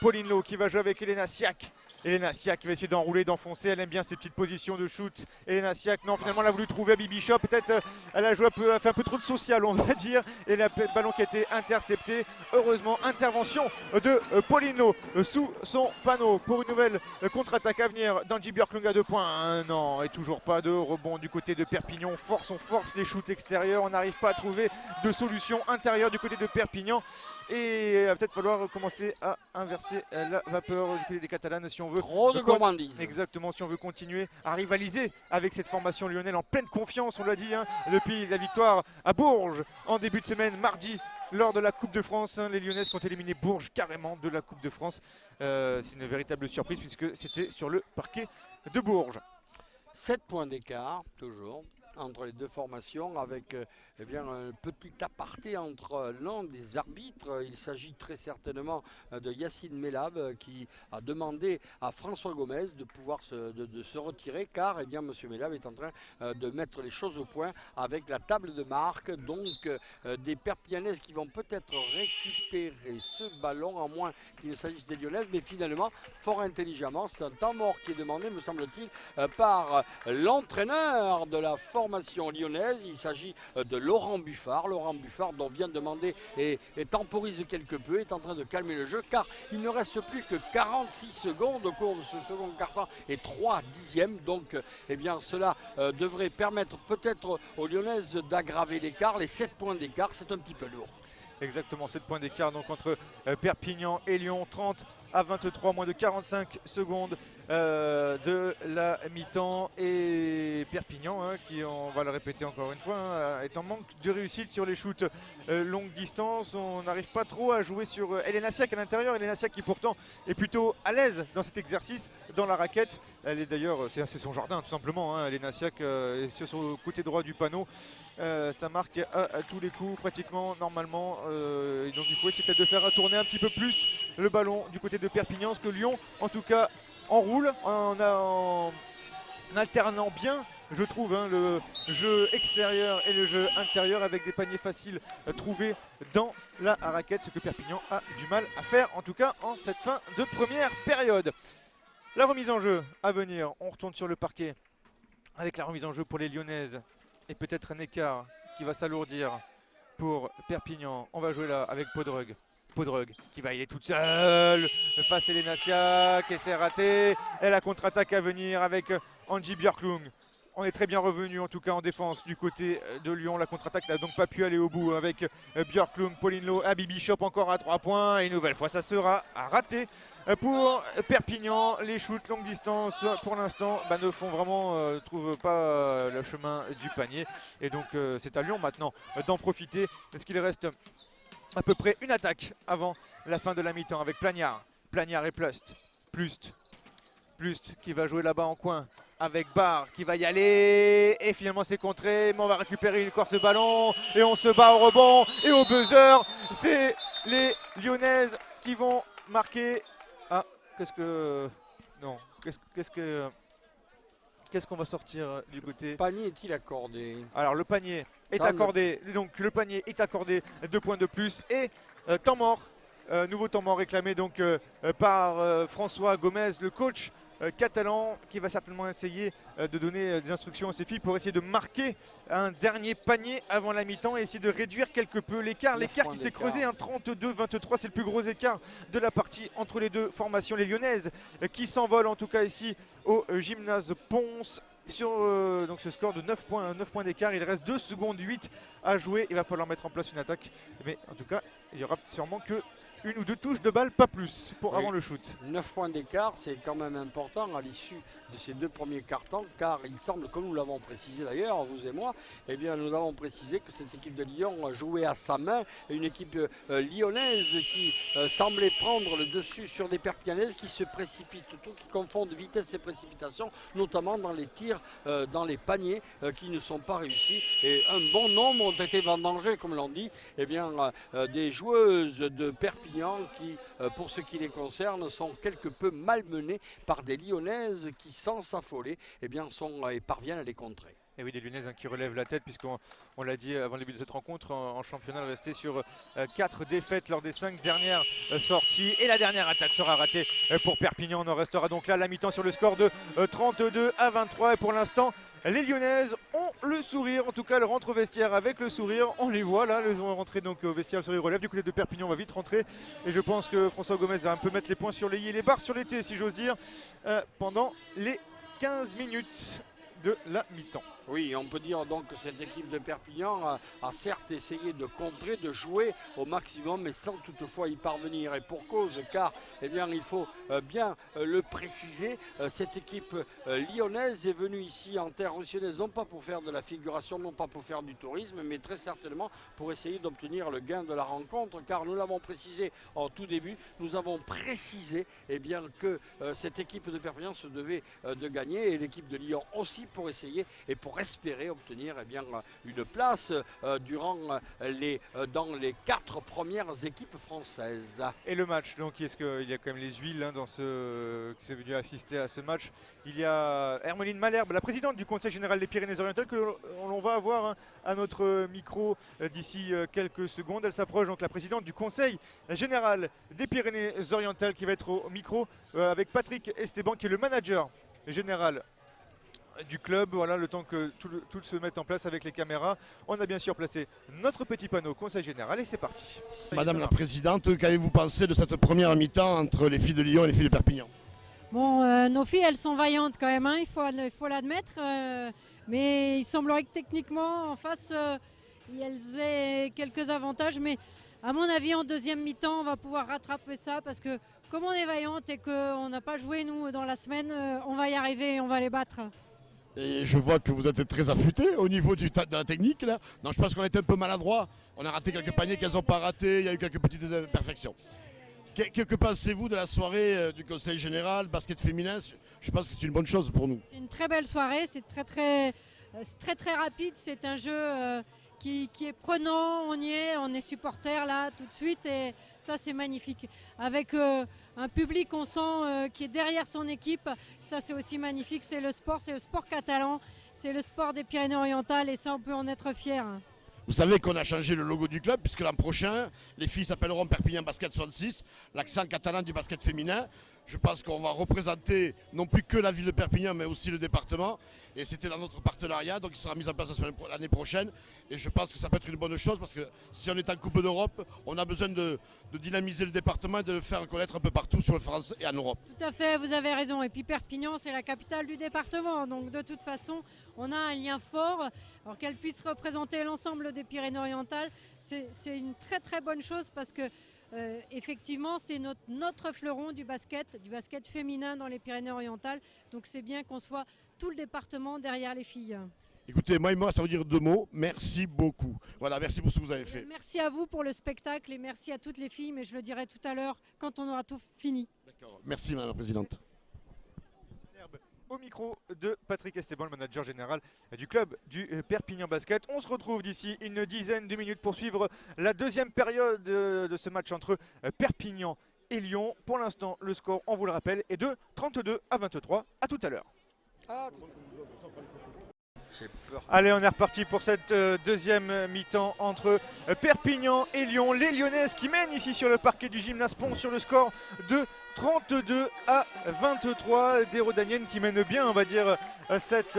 Pauline Lowe qui va jouer avec Elena Siak. Elena Siak qui va essayer d'enrouler, d'enfoncer. Elle aime bien ses petites positions de shoot. Elena Siak, non, finalement, elle a voulu trouver Abby Bishop. Peut-être elle a joué fait un peu trop de social, on va dire. Et le ballon qui a été intercepté. Heureusement, intervention de Paulino sous son panneau pour une nouvelle contre-attaque à venir d'Angie Björklund à 2 points. Non, et toujours pas de rebond du côté de Perpignan. On force les shoots extérieurs. On n'arrive pas à trouver de solution intérieure du côté de Perpignan. Et il va peut-être falloir commencer à inverser la vapeur du côté des Catalanes si on veut. Trop de gourmandise. Exactement, si on veut continuer à rivaliser avec cette formation lyonnaise en pleine confiance, on l'a dit, depuis la victoire à Bourges en début de semaine, mardi, lors de la Coupe de France. Les Lyonnaises qui ont éliminé Bourges carrément de la Coupe de France. C'est une véritable surprise puisque c'était sur le parquet de Bourges. 7 points d'écart, toujours, entre les deux formations, avec un petit aparté entre l'un des arbitres. Il s'agit très certainement de Yacine Mellab qui a demandé à François Gomez de pouvoir se retirer, car M. Mellab est en train de mettre les choses au point avec la table de marque. Donc des Perpignanaises qui vont peut-être récupérer ce ballon, à moins qu'il ne s'agisse des Lyonnaises, mais finalement, fort intelligemment, c'est un temps mort qui est demandé, me semble-t-il, par l'entraîneur de la formation lyonnaise. Il s'agit de Laurent Buffard. Laurent Buffard, dont vient de demander et temporise quelque peu, est en train de calmer le jeu, car il ne reste plus que 46 secondes au cours de ce second quart-temps et 3 dixièmes. Donc cela devrait permettre peut-être aux Lyonnaises d'aggraver l'écart. Les 7 points d'écart, c'est un petit peu lourd. Exactement, 7 points d'écart donc entre Perpignan et Lyon. 30-23, moins de 45 secondes de la mi-temps. Et Perpignan, qui, on va le répéter encore une fois, est en manque de réussite sur les shoots longue distance. On n'arrive pas trop à jouer sur Elena Siak à l'intérieur. Elena Siak qui pourtant est plutôt à l'aise dans cet exercice, dans la raquette. Elle est d'ailleurs, c'est son jardin tout simplement. Elena Siak est sur son côté droit du panneau. Ça marque à tous les coups pratiquement normalement. Et donc il faut essayer peut-être de faire tourner un petit peu plus le ballon du côté de Perpignan, ce que Lyon en tout cas enroule en alternant bien, je trouve, le jeu extérieur et le jeu intérieur avec des paniers faciles trouvés dans la raquette, ce que Perpignan a du mal à faire, en tout cas en cette fin de première période. La remise en jeu à venir, on retourne sur le parquet avec la remise en jeu pour les Lyonnaises et peut-être un écart qui va s'alourdir pour Perpignan. On va jouer là avec Podrug. Podrug qui va y aller toute seule face à Elena Siak et c'est raté. Et la contre-attaque à venir avec Angie Björklund. On est très bien revenu en tout cas en défense du côté de Lyon. La contre-attaque n'a donc pas pu aller au bout avec Björklund, Pauline Lowe, Abby Bishop encore à 3 points. Et une nouvelle fois ça sera raté pour Perpignan. Les shoots longue distance pour l'instant ne font vraiment, trouvent pas le chemin du panier. Et donc c'est à Lyon maintenant d'en profiter. Est-ce qu'il reste à peu près une attaque avant la fin de la mi-temps avec Plagnard. Plagnard et Plust. Plust qui va jouer là-bas en coin avec Barr qui va y aller. Et finalement c'est contré, mais on va récupérer une course de ballon. Et on se bat au rebond et au buzzer. C'est les Lyonnaises qui vont marquer. Ah, qu'est-ce que... Non, qu'est-ce qu'on va sortir du côté? Le panier est-il accordé? Alors le panier est accordé, donc le panier est accordé, 2 points de plus et temps mort, nouveau temps mort réclamé donc par François Gomez, le coach catalan qui va certainement essayer de donner des instructions à ses filles pour essayer de marquer un dernier panier avant la mi-temps et essayer de réduire quelque peu l'écart. L'écart qui s'est creusé, 32-23, c'est le plus gros écart de la partie entre les deux formations. Les Lyonnaises qui s'envolent en tout cas ici au gymnase Pons sur donc ce score de 9 points d'écart. Il reste 2 secondes 8 à jouer. Il va falloir mettre en place une attaque. Mais en tout cas, il y aura sûrement que une ou deux touches de balle, pas plus, avant le shoot. 9 points d'écart, c'est quand même important à l'issue de ces 2 premiers cartons, car il semble, comme nous l'avons précisé d'ailleurs, vous et moi, eh bien, nous avons précisé que cette équipe de Lyon jouait à sa main, une équipe lyonnaise qui semblait prendre le dessus sur des Perpignanaises qui se précipitent, tout qui confondent vitesse et précipitation, notamment dans les tirs, dans les paniers qui ne sont pas réussis. Et un bon nombre ont été vendangés, comme l'on dit, eh bien, des joueuses de Perpignan qui, pour ce qui les concerne, sont quelque peu malmenées par des Lyonnaises qui, sans s'affoler, eh bien, parviennent à les contrer. Et oui, des Lyonnaises qui relèvent la tête, puisqu'on l'a dit avant le début de cette rencontre, en championnat, resté sur 4 défaites lors des 5 dernières sorties. Et la dernière attaque sera ratée pour Perpignan. On en restera donc là à la mi-temps sur le score de 32-23. Et pour l'instant, les Lyonnaises ont le sourire, en tout cas elles rentrent au vestiaire avec le sourire. On les voit là, elles vont rentrer donc au vestiaire, le sourire relève. Du côté de Perpignan, on va vite rentrer. Et je pense que François Gomez va un peu mettre les points sur les i et les barres sur les t, si j'ose dire, pendant les 15 minutes de la mi-temps. Oui, on peut dire donc que cette équipe de Perpignan a certes essayé de contrer, de jouer au maximum, mais sans toutefois y parvenir. Et pour cause, car eh bien, il faut bien le préciser, cette équipe lyonnaise est venue ici en terre roussillonnaise, non pas pour faire de la figuration, non pas pour faire du tourisme, mais très certainement pour essayer d'obtenir le gain de la rencontre, car nous l'avons précisé en tout début, nous avons précisé eh bien, que cette équipe de Perpignan se devait de gagner, et l'équipe de Lyon aussi, pour essayer et pour espérer obtenir eh bien, une place dans les 4 premières équipes françaises. Et le match, donc est-ce qu'il y a quand même les huiles dans qui s'est venu assister à ce match. Il y a Hermeline Malherbe, la présidente du Conseil général des Pyrénées-Orientales, que l'on va avoir à notre micro d'ici quelques secondes. Elle s'approche, donc la présidente du Conseil général des Pyrénées-Orientales, qui va être au micro avec Patrick Esteban, qui est le manager général du club. Voilà, le temps que tout se mette en place avec les caméras. On a bien sûr placé notre petit panneau Conseil général et c'est parti. Madame la Présidente, qu'avez-vous pensé de cette première mi-temps entre les filles de Lyon et les filles de Perpignan? Bon, nos filles, elles sont vaillantes quand même, hein, il faut l'admettre. Mais il semblerait que techniquement, en face, elles aient quelques avantages. Mais à mon avis, en deuxième mi-temps, on va pouvoir rattraper ça parce que comme on est vaillante et qu'on n'a pas joué, nous, dans la semaine, on va y arriver et on va les battre. Et je vois que vous êtes très affûté au niveau de la technique là. Non, je pense qu'on était un peu maladroit. On a raté quelques paniers qu'elles n'ont pas ratés. Il y a eu quelques petites imperfections. Que pensez-vous de la soirée du Conseil général basket féminin? Je pense que c'est une bonne chose pour nous. C'est une très belle soirée. C'est très rapide. C'est un jeu qui est prenant. On y est. On est supporters là tout de suite. Et ça, c'est magnifique. Avec un public, on sent, qui est derrière son équipe. Ça, c'est aussi magnifique. C'est le sport catalan. C'est le sport des Pyrénées-Orientales. Et ça, on peut en être fiers. Vous savez qu'on a changé le logo du club, puisque l'an prochain, les filles s'appelleront Perpignan Basket 66, l'accent catalan du basket féminin. Je pense qu'on va représenter non plus que la ville de Perpignan, mais aussi le département. Et c'était dans notre partenariat, donc il sera mis en place l'année prochaine. Et je pense que ça peut être une bonne chose, parce que si on est en Coupe d'Europe, on a besoin de dynamiser le département et de le faire connaître un peu partout sur le France et en Europe. Tout à fait, vous avez raison. Et puis Perpignan, c'est la capitale du département. Donc de toute façon, on a un lien fort. Alors qu'elle puisse représenter l'ensemble des Pyrénées-Orientales, c'est une très très bonne chose parce que effectivement, c'est notre fleuron du basket féminin dans les Pyrénées-Orientales. Donc c'est bien qu'on soit tout le département derrière les filles. Écoutez, moi, ça veut dire 2 mots. Merci beaucoup. Voilà, merci pour ce que vous avez fait. Merci à vous pour le spectacle et merci à toutes les filles, mais je le dirai tout à l'heure quand on aura tout fini. D'accord. Merci, Madame la Présidente. Au micro de Patrick Esteban, le manager général du club du Perpignan Basket. On se retrouve d'ici une dizaine de minutes pour suivre la deuxième période de ce match entre Perpignan et Lyon. Pour l'instant, le score, on vous le rappelle, est de 32-23. À tout à l'heure. J'ai peur. Allez, on est reparti pour cette deuxième mi-temps entre Perpignan et Lyon. Les Lyonnaises qui mènent ici sur le parquet du Gymnase Pons sur le score de 32 à 23. Des Rodaniennes qui mènent bien, on va dire, cette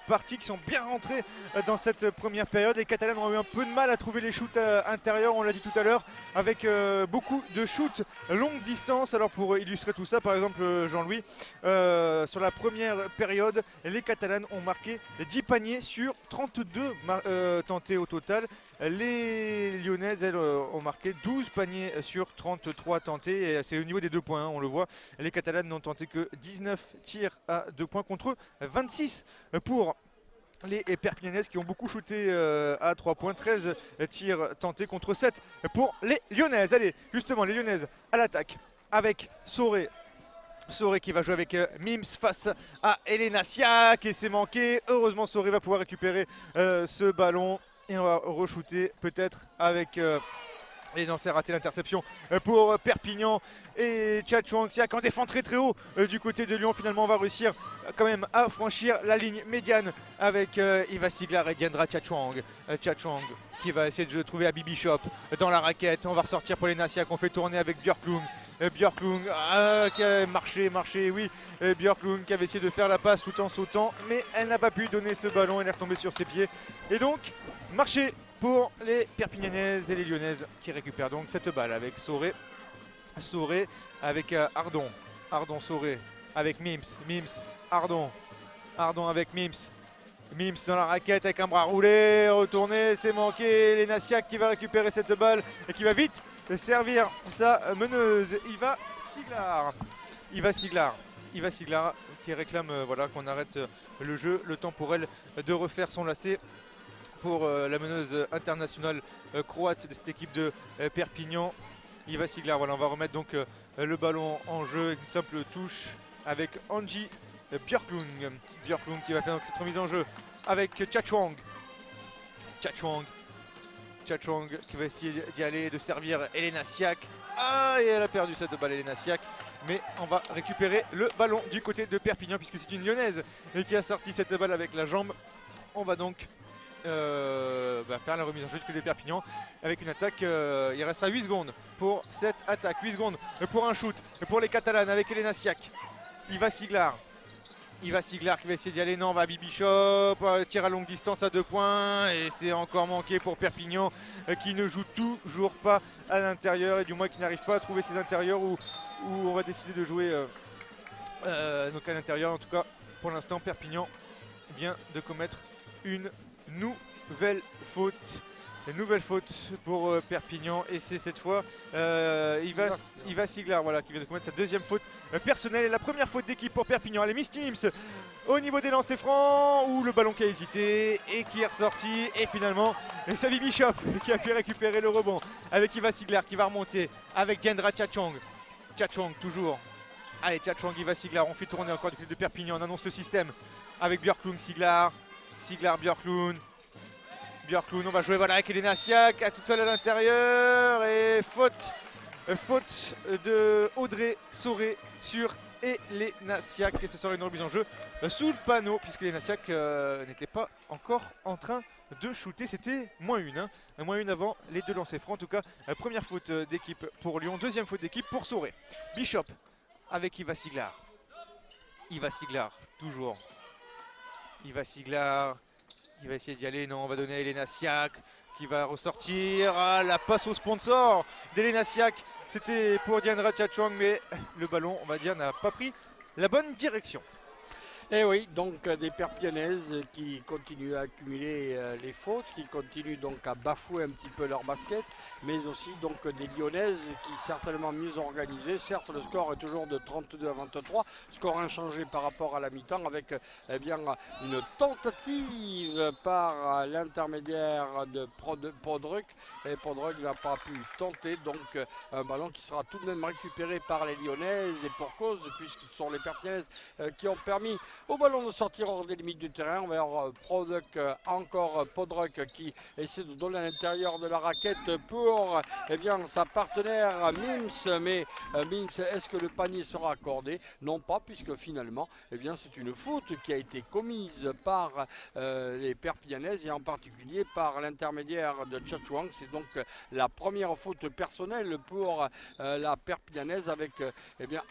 partie, qui sont bien rentrées dans cette première période. Les Catalanes ont eu un peu de mal à trouver les shoots intérieurs, on l'a dit tout à l'heure, avec beaucoup de shoots longue distance. Alors pour illustrer tout ça, par exemple, Jean-Louis, sur la première période, les Catalanes ont marqué 10 paniers sur 32 tentés au total. Les Lyonnaises, elles, ont marqué 12 paniers sur 33 tentés. Et c'est au niveau des 2 points, hein, on le voit. Les Catalanes n'ont tenté que 19 tirs à 2 points contre 26 pour les Perpignanaises qui ont beaucoup shooté à 3 points. 13 tirs tentés contre 7 pour les Lyonnaises. Allez, justement, les Lyonnaises à l'attaque avec Soré. Soré qui va jouer avec Mims face à Elena Siak et c'est manqué. Heureusement, Soré va pouvoir récupérer ce ballon et on va re-shooter peut-être avec... Et non, c'est raté l'interception pour Perpignan et Tchatchouang Siak en défend très très haut du côté de Lyon. Finalement, on va réussir quand même à franchir la ligne médiane avec Iva Siglar et Diandra Tchatchouang. Tchatchouang qui va essayer de trouver Abby Bishop dans la raquette. On va ressortir pour les Siak. On fait tourner avec Björklund. Björklund qui a marché, oui. Björklund qui avait essayé de faire la passe tout en sautant, mais elle n'a pas pu donner ce ballon. Elle est retombée sur ses pieds. Et donc, marché pour les Perpignanaises et les Lyonnaises qui récupèrent donc cette balle avec Soré. Soré avec Ardon. Ardon, Soré avec Mims. Mims, Ardon. Ardon avec Mims. Mims dans la raquette avec un bras roulé. Retourné, c'est manqué. Elena Siak qui va récupérer cette balle et qui va vite servir sa meneuse. Iva Siglar qui réclame voilà, qu'on arrête le jeu. Le temps pour elle de refaire son lacet. Pour la meneuse internationale croate de cette équipe de Perpignan. Iva Siglar, voilà, on va remettre donc le ballon en jeu avec une simple touche avec Angie Björklund. Björklund qui va faire donc cette remise en jeu avec Tchatchouang. Tchatchouang qui va essayer d'y aller, de servir Elena Siak. Ah, et elle a perdu cette balle, Elena Siak. Mais on va récupérer le ballon du côté de Perpignan puisque c'est une Lyonnaise qui a sorti cette balle avec la jambe. On va donc faire la remise en jeu du côté de Perpignan avec une attaque. Il restera 8 secondes pour cette attaque. 8 secondes pour un shoot pour les Catalanes avec Elena Siak. Iva Siglar qui va essayer d'y aller. Non, va Abby Bishop. Tir à longue distance à 2 points. Et c'est encore manqué pour Perpignan qui ne joue toujours pas à l'intérieur. Et du moins qui n'arrive pas à trouver ses intérieurs où on va décider de jouer donc à l'intérieur. En tout cas, pour l'instant, Perpignan vient de commettre une nouvelle faute. Une nouvelle faute pour Perpignan et c'est cette fois Iva Siglar voilà, qui vient de commettre sa deuxième faute personnelle et la première faute d'équipe pour Perpignan. Allez, Misty Mims au niveau des lancers francs où le ballon qui a hésité et qui est ressorti et finalement c'est Abby Bishop qui a pu récupérer le rebond avec Iva Siglar qui va remonter avec Diandra Tchatchouang. Tchatchouang toujours. Allez, Tchatchouang, Iva Siglar, on fait tourner encore du côté de Perpignan, on annonce le système avec Björklund, Siglar, Björklund, on va jouer voilà, avec Elena Siak, toute seule à l'intérieur et faute de Audrey Soré sur Elena Siak et ce sera une remise en jeu sous le panneau puisque Elena Siak n'était pas encore en train de shooter, c'était -1, hein. -1 avant les 2 lancers francs. En tout cas, première faute d'équipe pour Lyon, deuxième faute d'équipe pour Soré. Bishop avec Iva Siglar, toujours. Iva Siglar qui va essayer d'y aller, non, on va donner à Elena Siak qui va ressortir. Ah, la passe au sponsor d'Elena Siak, c'était pour Diandra Tchatchouang, mais le ballon, on va dire, n'a pas pris la bonne direction. Et oui, donc des Perpignanaises qui continuent à accumuler les fautes, qui continuent donc à bafouer un petit peu leur basket, mais aussi donc des Lyonnaises qui certainement mieux organisées. Certes, le score est toujours de 32 à 23, score inchangé par rapport à la mi-temps avec bien une tentative par l'intermédiaire de Podruk. Et Podruk n'a pas pu tenter, donc un ballon qui sera tout de même récupéré par les Lyonnaises et pour cause, puisque ce sont les Perpignanaises qui ont permis au ballon de sortir hors des limites du terrain vers encore Podruck qui essaie de donner à l'intérieur de la raquette pour sa partenaire Mims. Mais Mims, est-ce que le panier sera accordé? Non pas, puisque finalement c'est une faute qui a été commise par les Perpignanaises et en particulier par l'intermédiaire de Tchatchouang. C'est donc la première faute personnelle pour la Perpignanaise avec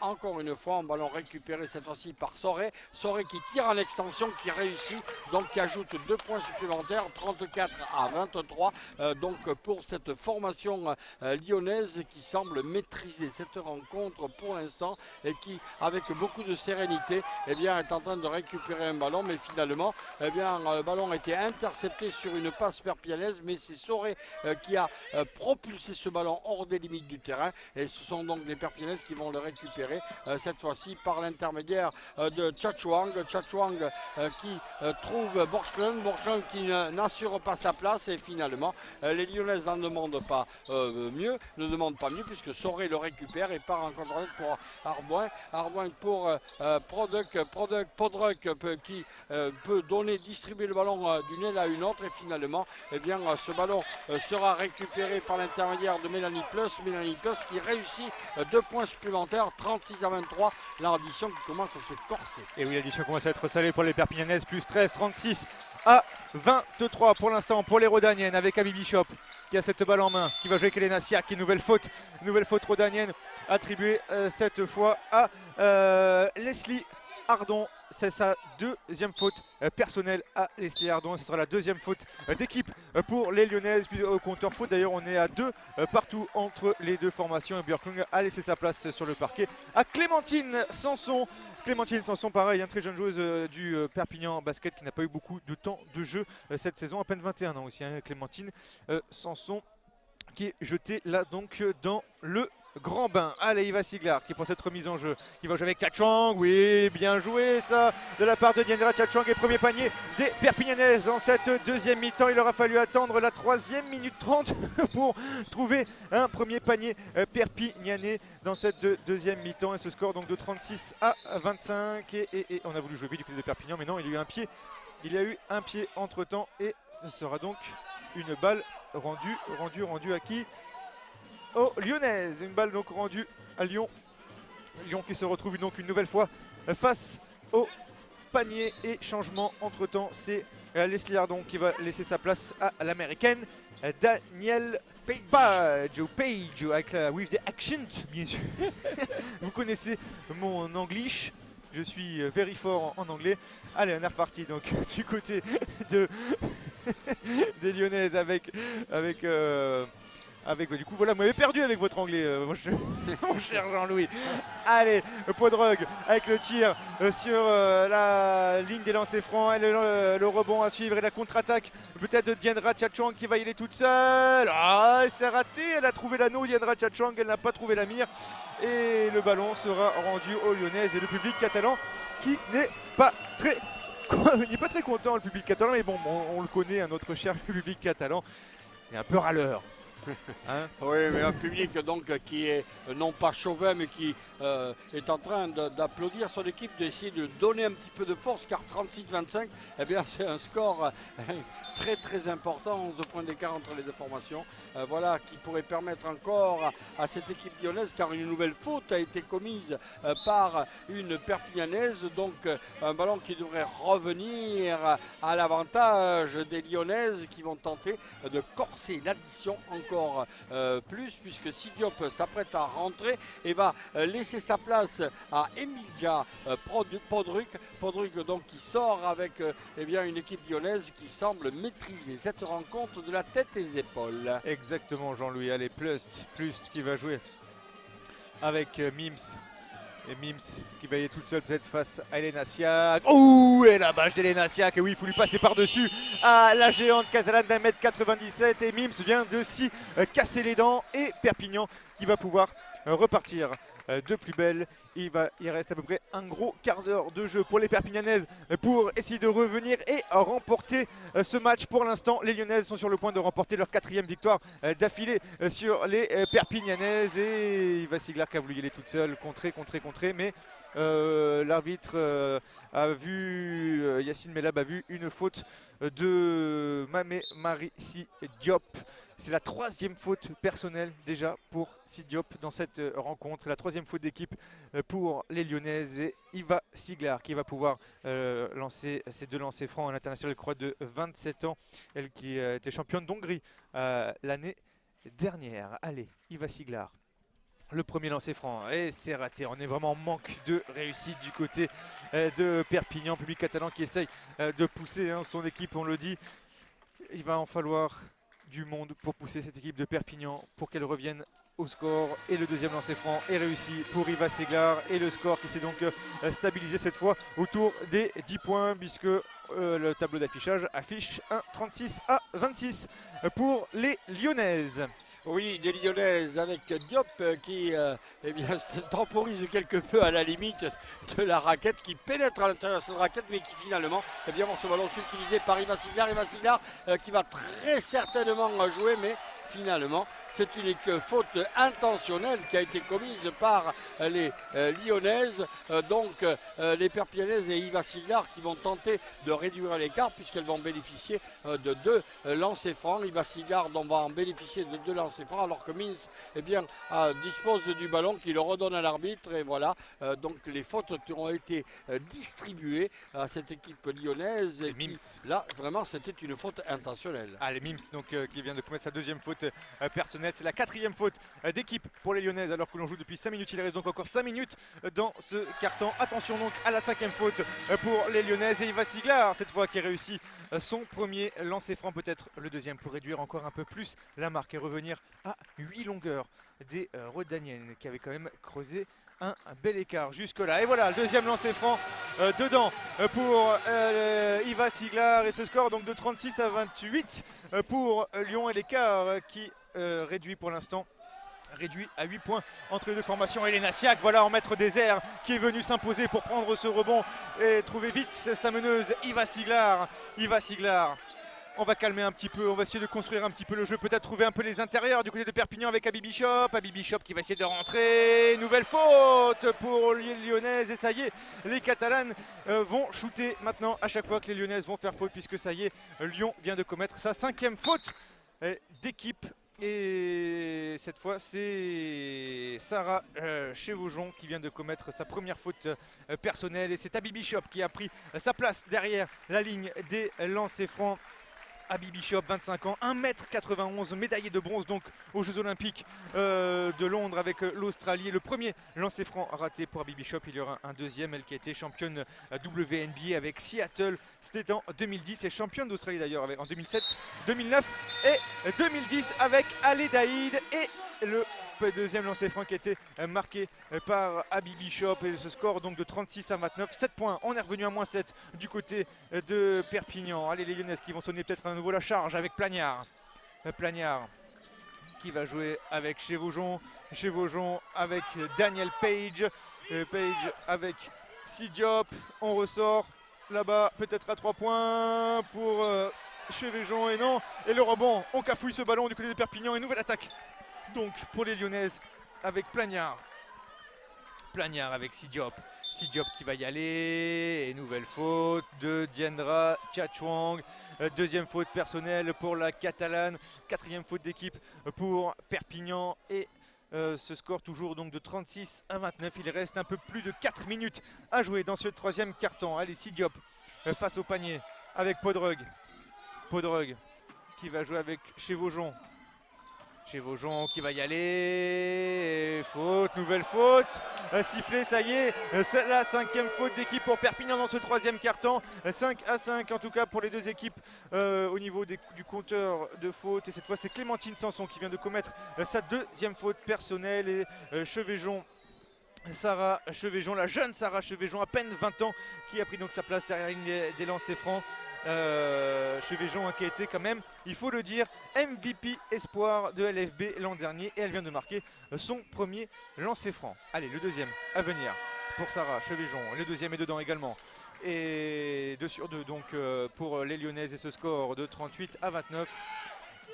encore une fois un ballon récupéré cette fois-ci par Soré. Soré qui tire en extension, qui réussit, donc qui ajoute 2 points supplémentaires, 34 à 23. Donc pour cette formation lyonnaise qui semble maîtriser cette rencontre pour l'instant et qui avec beaucoup de sérénité est en train de récupérer un ballon, mais finalement le ballon a été intercepté sur une passe perpignanaise, mais c'est Soré qui a propulsé ce ballon hors des limites du terrain et ce sont donc les Perpignanaises qui vont le récupérer cette fois-ci par l'intermédiaire de Tchatchouang. Tchatchouang qui trouve Borchlund qui n'assure pas sa place et finalement les Lyonnaises n'en demandent pas mieux, puisque Soré le récupère et part en contre pour Arboin. Arboin pour Podruck qui peut distribuer le ballon d'une aile à une autre et finalement ce ballon sera récupéré par l'intermédiaire de Mélanie Plus qui réussit 2 points supplémentaires, 36 à 23, l'addition qui commence à se corser. Et oui, l'addition commence à être salée pour les Perpignanaises, plus 13, 36 à 23 pour l'instant pour les Rodaniennes avec Abby Bishop qui a cette balle en main, qui va jouer avec Elena Siak. Nouvelle faute Rodanienne attribuée cette fois à Leslie Ardon. C'est sa deuxième faute personnelle à Leslie Ardon. Ce sera la deuxième faute d'équipe pour les Lyonnaises. Puis au compteur faute, d'ailleurs, on est à 2 partout entre les deux formations. Et Björklund a laissé sa place sur le parquet à Clémentine Sanson. Clémentine Sanson, pareil, très jeune joueuse du Perpignan Basket qui n'a pas eu beaucoup de temps de jeu cette saison, à peine 21 ans aussi. Clémentine Sanson qui est jetée là donc dans le grand bain. Allez, Yva Siglar qui prend cette remise en jeu, qui va jouer avec Tchatchouang. Oui, bien joué ça de la part de Diandra Tchatchouang et premier panier des Perpignanaises dans cette deuxième mi-temps. Il aura fallu attendre la 3e minute 30 pour trouver un premier panier perpignanais dans cette deuxième mi-temps et ce score donc de 36 à 25 et on a voulu jouer vite du côté de Perpignan, mais non, il y a eu un pied entre temps et ce sera donc une balle rendue à qui? Aux Lyonnaises. Une balle donc rendue à Lyon. Lyon qui se retrouve donc une nouvelle fois face au panier et changement entre temps. C'est Leslie Ardon qui va laisser sa place à l'américaine Danielle Page avec la with the accent bien sûr. Vous connaissez mon anglish. Je suis very fort en anglais. Allez, on est reparti donc du côté des Lyonnaises avec du coup voilà, vous m'avez perdu avec votre anglais mon cher Jean-Louis. Allez, Podruck avec le tir sur la ligne des lancers francs et le rebond à suivre et la contre-attaque peut-être de Diandra Tchatchouang qui va y aller toute seule. Ah, c'est raté, elle a trouvé l'anneau Diandra Tchatchouang, elle n'a pas trouvé la mire et le ballon sera rendu aux Lyonnaises et le public catalan qui n'est pas très content, le public catalan, mais bon, on le connaît, notre cher public catalan est un peu râleur. Oui, mais un public donc qui est non pas chauvin mais qui est en train d'applaudir son équipe, d'essayer de donner un petit peu de force car 36-25 c'est un score très très important, 11 points d'écart entre les deux formations, voilà qui pourrait permettre encore à cette équipe lyonnaise car une nouvelle faute a été commise par une Perpignanaise, donc un ballon qui devrait revenir à l'avantage des Lyonnaises qui vont tenter de corser l'addition encore plus puisque Sidiop s'apprête à rentrer et va laisser sa place à Emilia Podruck donc qui sort avec une équipe lyonnaise qui semble maîtriser cette rencontre de la tête et des épaules. Exactement Jean-Louis, allez Plust qui va jouer avec Mims. Et Mims qui va y aller toute seule peut-être face à Elena Siak. Ouh, et la bâche d'Elena Siak. Et oui, il faut lui passer par-dessus à la géante catalane d'1m97. Et Mims vient de s'y casser les dents. Et Perpignan qui va pouvoir repartir de plus belle. Il reste à peu près un gros quart d'heure de jeu pour les Perpignanaises pour essayer de revenir et remporter ce match. Pour l'instant, les Lyonnaises sont sur le point de remporter leur 4e victoire d'affilée sur les Perpignanaises. Et Iva Siglar qui a voulu y aller toute seule, contrer, mais l'arbitre a vu, Yacine Mellab a vu une faute de Mamé Marie-Si Diop. C'est la 3e faute personnelle déjà pour Si Diop dans cette rencontre. La 3e faute d'équipe pour les Lyonnaises. Et Iva Siglar qui va pouvoir lancer ses 2 lancers francs en international croate de 27 ans. Elle qui était championne d'Hongrie l'année dernière. Allez, Iva Siglar. Le premier lancer franc et c'est raté. On est vraiment en manque de réussite du côté de Perpignan. Public catalan qui essaye de pousser son équipe, on le dit. Il va en falloir du monde pour pousser cette équipe de Perpignan pour qu'elle revienne au score. Et le deuxième lancer franc est réussi pour Iva Siglar. Et le score qui s'est donc stabilisé cette fois autour des 10 points puisque le tableau d'affichage affiche un 36 à 26 pour les Lyonnaises. Oui, des Lyonnaises avec Diop qui eh bien, se temporise quelque peu à la limite de la raquette, qui pénètre à l'intérieur de cette raquette, mais qui finalement, eh bien, ce ballon est utilisé par Iva Siglar. Iva Siglar qui va très certainement jouer, mais finalement, c'est une faute intentionnelle qui a été commise par les Lyonnaises. Donc les Perpignanaises et Iva Siglar qui vont tenter de réduire l'écart puisqu'elles vont bénéficier de 2 lancers francs. Iva Siglar va en bénéficier de 2 lancers francs alors que Mins eh bien, dispose du ballon qui le redonne à l'arbitre. Et voilà, donc les fautes ont été distribuées à cette équipe lyonnaise. Et qui, là, vraiment, c'était une faute intentionnelle. Ah, les Mims donc, qui vient de commettre sa 2e faute personnelle. C'est la 4e faute d'équipe pour les Lyonnaises alors que l'on joue depuis 5 minutes. Il reste donc encore 5 minutes dans ce quart-temps. Attention donc à la 5e faute pour les Lyonnaises. Et Iva Siglar cette fois qui réussit son premier lancer franc, peut-être le deuxième pour réduire encore un peu plus la marque et revenir à 8 longueurs des Rodaniennes qui avaient quand même creusé un bel écart jusque là. Et voilà, le deuxième lancer franc dedans pour Iva Siglar et ce score donc de 36 à 28 pour Lyon. Et l'écart qui réduit pour l'instant, réduit à 8 points entre les 2 formations. Elena Siak, voilà, en maître des airs, qui est venu s'imposer pour prendre ce rebond et trouver vite sa meneuse Iva Siglar. Iva Siglar, on va calmer un petit peu, on va essayer de construire un petit peu le jeu, peut-être trouver un peu les intérieurs du côté de Perpignan avec Abby Bishop. Abby Bishop qui va essayer de rentrer, nouvelle faute pour les Lyonnaises. Et ça y est, les Catalanes vont shooter maintenant à chaque fois que les Lyonnaises vont faire faute, puisque ça y est, Lyon vient de commettre sa 5e faute d'équipe. Et cette fois c'est Sarah Chevaujon qui vient de commettre sa première faute personnelle. Et c'est Abby Bishop qui a pris sa place derrière la ligne des lancers francs. Abby Bishop, 25 ans, 1m91, médaillée de bronze donc aux Jeux Olympiques de Londres avec l'Australie. Le premier lancer franc raté pour Abby Bishop. Il y aura un deuxième, elle qui a été championne WNBA avec Seattle. C'était en 2010 et championne d'Australie d'ailleurs en 2007, 2009 et 2010 avec Aledaïd. Et le deuxième lancer franc qui a été marqué par Abby Bishop. Et ce score donc de 36 à 29, 7 points. On est revenu à -7 du côté de Perpignan. Allez, les Lyonnaises qui vont sonner peut-être à nouveau la charge avec Plagnard. Plagnard qui va jouer avec Chevaujon. Chevaujon avec Daniel Page. Page avec Si Diop. On ressort là-bas, peut-être à 3 points pour Chevaujon. Et non. Et le rebond, on cafouille ce ballon du côté de Perpignan. Et nouvelle attaque donc pour les Lyonnaises avec Plagnard. Plagnard avec Si Diop. Si Diop qui va y aller. Et nouvelle faute de Diendra Tchatchouang. Deuxième faute personnelle pour la Catalane. 4e faute d'équipe pour Perpignan. Et ce score toujours donc de 36 à 29. Il reste un peu plus de 4 minutes à jouer dans ce 3e quart-temps. Allez, Si Diop face au panier avec Podrug. Podrug qui va jouer avec Chevaujon. Chevaujon qui va y aller, et faute, nouvelle faute, sifflé, ça y est, c'est la 5e faute d'équipe pour Perpignan dans ce 3e quart-temps, 5 à 5 en tout cas pour les deux équipes au niveau du compteur de faute. Et cette fois c'est Clémentine Sanson qui vient de commettre sa 2e faute personnelle. Et Chevaujon, Sarah Chevaujon, la jeune Sarah Chevaujon, à peine 20 ans, qui a pris donc sa place derrière la ligne des lancers francs. Chevéjon qui a été quand même, il faut le dire, MVP espoir de LFB l'an dernier et elle vient de marquer son premier lancer franc. Allez, le deuxième à venir pour Sarah Chevéjon, le deuxième est dedans également. Et 2 sur 2 donc pour les Lyonnaises et ce score de 38-29.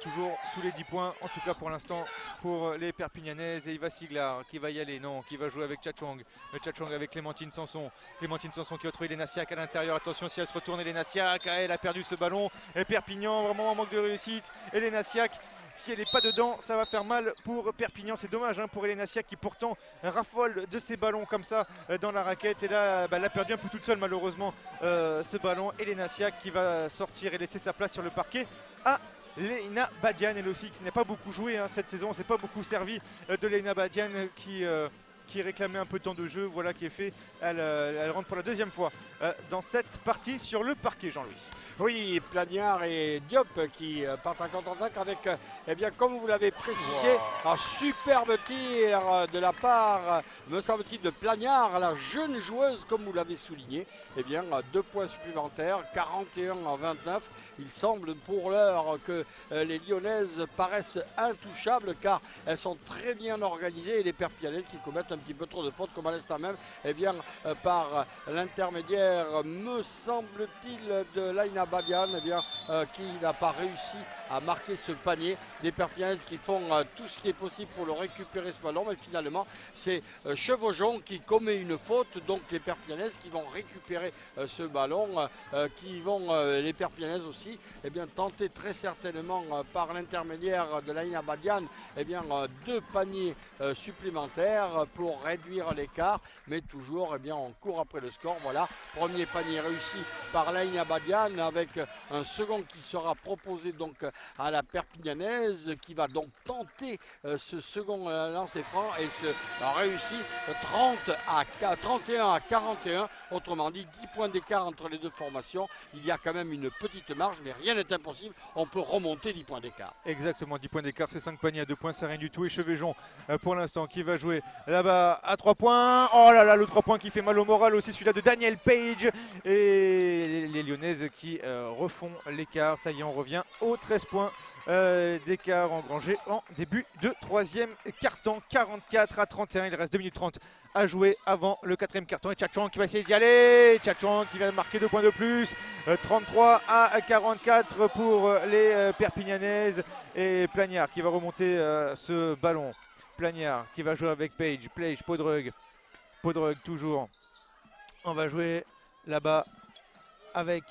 Toujours sous les 10 points, en tout cas pour l'instant pour les Perpignanaises. Et Eva Siglar qui va y aller, non, qui va jouer avec Tchatchong. Tchatchong avec Clémentine Sanson. Clémentine Sanson qui va trouver Elena Siak à l'intérieur. Attention si elle se retourne, Elena Siak, elle a perdu ce ballon. Et Perpignan vraiment en manque de réussite. Elena Siak, si elle n'est pas dedans, ça va faire mal pour Perpignan. C'est dommage pour Elena Siak qui pourtant raffole de ses ballons comme ça dans la raquette. Et là, elle a perdu un peu toute seule malheureusement ce ballon. Elena Siak qui va sortir et laisser sa place sur le parquet à Leïna Badian, elle aussi qui n'a pas beaucoup joué cette saison, on s'est pas beaucoup servi de Leïna Badian qui réclamait un peu de temps de jeu, voilà qui est fait, elle rentre pour la deuxième fois dans cette partie sur le parquet, Jean-Louis. Oui, Plagnard et Diop qui partent en contre-attaque avec, eh bien, comme vous l'avez précisé, un superbe tir de la part, me semble-t-il, de Plagnard, la jeune joueuse, comme vous l'avez souligné. Eh bien, 2 points supplémentaires, 41-29. Il semble pour l'heure que les Lyonnaises paraissent intouchables car elles sont très bien organisées et les Perpignanaises qui commettent un petit peu trop de fautes comme à l'instant même, eh bien, par l'intermédiaire, me semble-t-il, de Leïna Badian, eh bien, qui n'a pas réussi à marquer ce panier. Des Perpignanaises qui font tout ce qui est possible pour le récupérer ce ballon, mais finalement c'est Chevéjon qui commet une faute, donc les Perpignanaises qui vont récupérer ce ballon, qui vont les Perpignanaises aussi, eh bien, tenter très certainement par l'intermédiaire de Leïna Badian, eh bien, 2 paniers supplémentaires pour réduire l'écart, mais toujours, eh bien, on court après le score. Voilà, premier panier réussi par Leïna Badian avec un second qui sera proposé donc à la Perpignanaise qui va donc tenter ce second lancer franc et se réussit 31 à 41, autrement dit 10 points d'écart entre les deux formations. Il y a quand même une petite marge, mais rien n'est impossible, on peut remonter 10 points d'écart. Exactement, 10 points d'écart, c'est 5 paniers à 2 points, c'est rien du tout. Et Chevéjon pour l'instant qui va jouer là-bas à 3 points. Oh là là, le 3 points qui fait mal au moral aussi, celui-là de Daniel Page. Et les Lyonnaises qui refont l'écart. Ça y est, on revient aux 13 points d'écart engrangé en début de 3e quart-temps. 44-31, il reste 2 minutes 30 à jouer avant le 4e quart-temps. Et Tchatchong qui va essayer d'y aller. Tchatchong qui va marquer 2 points de plus. 33-44 pour les Perpignanaises. Et Plagnard qui va remonter ce ballon. Plagnard qui va jouer avec Page. Podrug toujours. On va jouer là-bas avec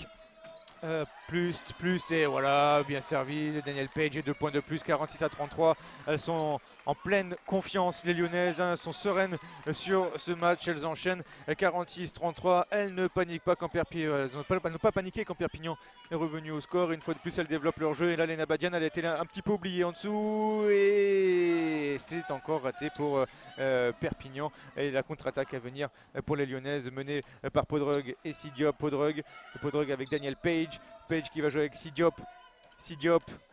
plus et voilà, bien servi. Daniel Page et 2 points de plus, 46-33. Elles sont en pleine confiance, les Lyonnaises, elles sont sereines sur ce match. Elles enchaînent 46-33. Elles ne paniquent pas quand Perpignan, elles n'ont pas paniqué quand Perpignan est revenu au score. Une fois de plus, elles développent leur jeu. Et là, Leïna Badian, elle a été un petit peu oubliée en dessous. Et c'est encore raté pour Perpignan. Et la contre-attaque à venir pour les Lyonnaises, menée par Podrug et Sidiop. Podrug avec Daniel Page. Page qui va jouer avec Sidiop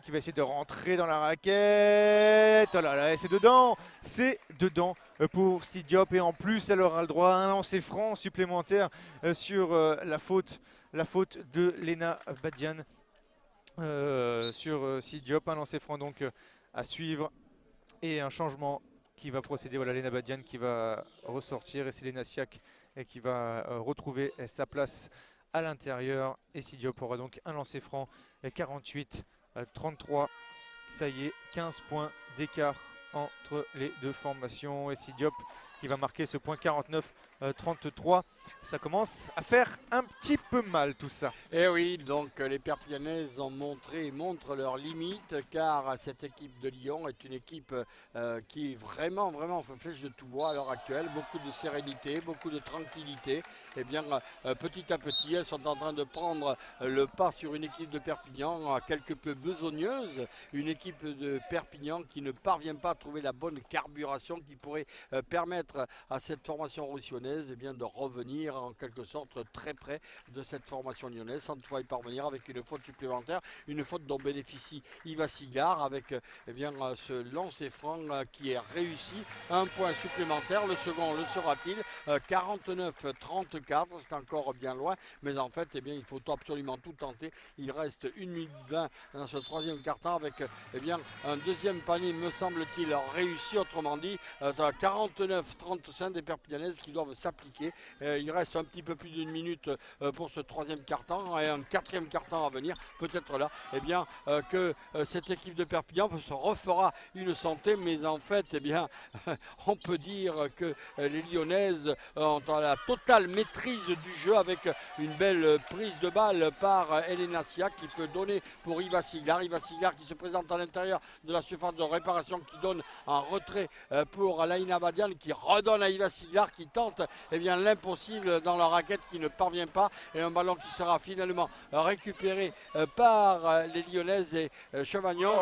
qui va essayer de rentrer dans la raquette. Oh là là, c'est dedans pour Sidiop. Et en plus, elle aura le droit à un lancer franc supplémentaire sur la faute de Leïna Badian sur Sidiop. Un lancer franc donc à suivre et un changement qui va procéder. Voilà, Leïna Badian qui va ressortir et c'est Elena Siak qui va retrouver sa place à l'intérieur. Et Sidiop aura donc un lancer franc. 48-33, ça y est, 15 points d'écart entre les deux formations. Et Sidiop qui va marquer ce point, 49-33. Ça commence à faire un petit peu mal tout ça. Et oui, donc les Perpignanaises montrent leurs limites car cette équipe de Lyon est une équipe qui est vraiment flèche de tout bois à l'heure actuelle. Beaucoup de sérénité, beaucoup de tranquillité. Et bien petit à petit, elles sont en train de prendre le pas sur une équipe de Perpignan quelque peu besogneuse. Une équipe de Perpignan qui ne parvient pas à trouver la bonne carburation qui pourrait permettre permettre à cette formation roussillonnaise eh bien, de revenir en quelque sorte très près de cette formation lyonnaise sans toutefois y parvenir avec une faute supplémentaire, une faute dont bénéficie Yves Siglar avec eh bien, ce lancer franc qui est réussi. Un point supplémentaire, le second le sera-t-il? 49-34, c'est encore bien loin, mais en fait eh bien, il faut absolument tout tenter. Il reste 1 minute 20 dans ce troisième quart-temps avec eh bien, un deuxième panier me semble-t-il réussi, autrement dit 49-35 des Perpignanaises qui doivent s'appliquer. Il reste un petit peu plus d'une minute pour ce troisième quart-temps et un quatrième quart-temps à venir, peut-être là eh bien, que cette équipe de Perpignan se refera une santé, mais en fait eh bien, on peut dire que les Lyonnaises ont la totale maîtrise du jeu avec une belle prise de balle par Elena Siak qui peut donner pour Yves Siglar. Yves Siglar qui se présente à l'intérieur de la surface de réparation, qui donne un retrait pour Laïna Badian, qui redonne à Yves Siglar, qui tente eh bien, l'impossible dans la raquette, qui ne parvient pas, et un ballon qui sera finalement récupéré par les Lyonnaises et Chevagnon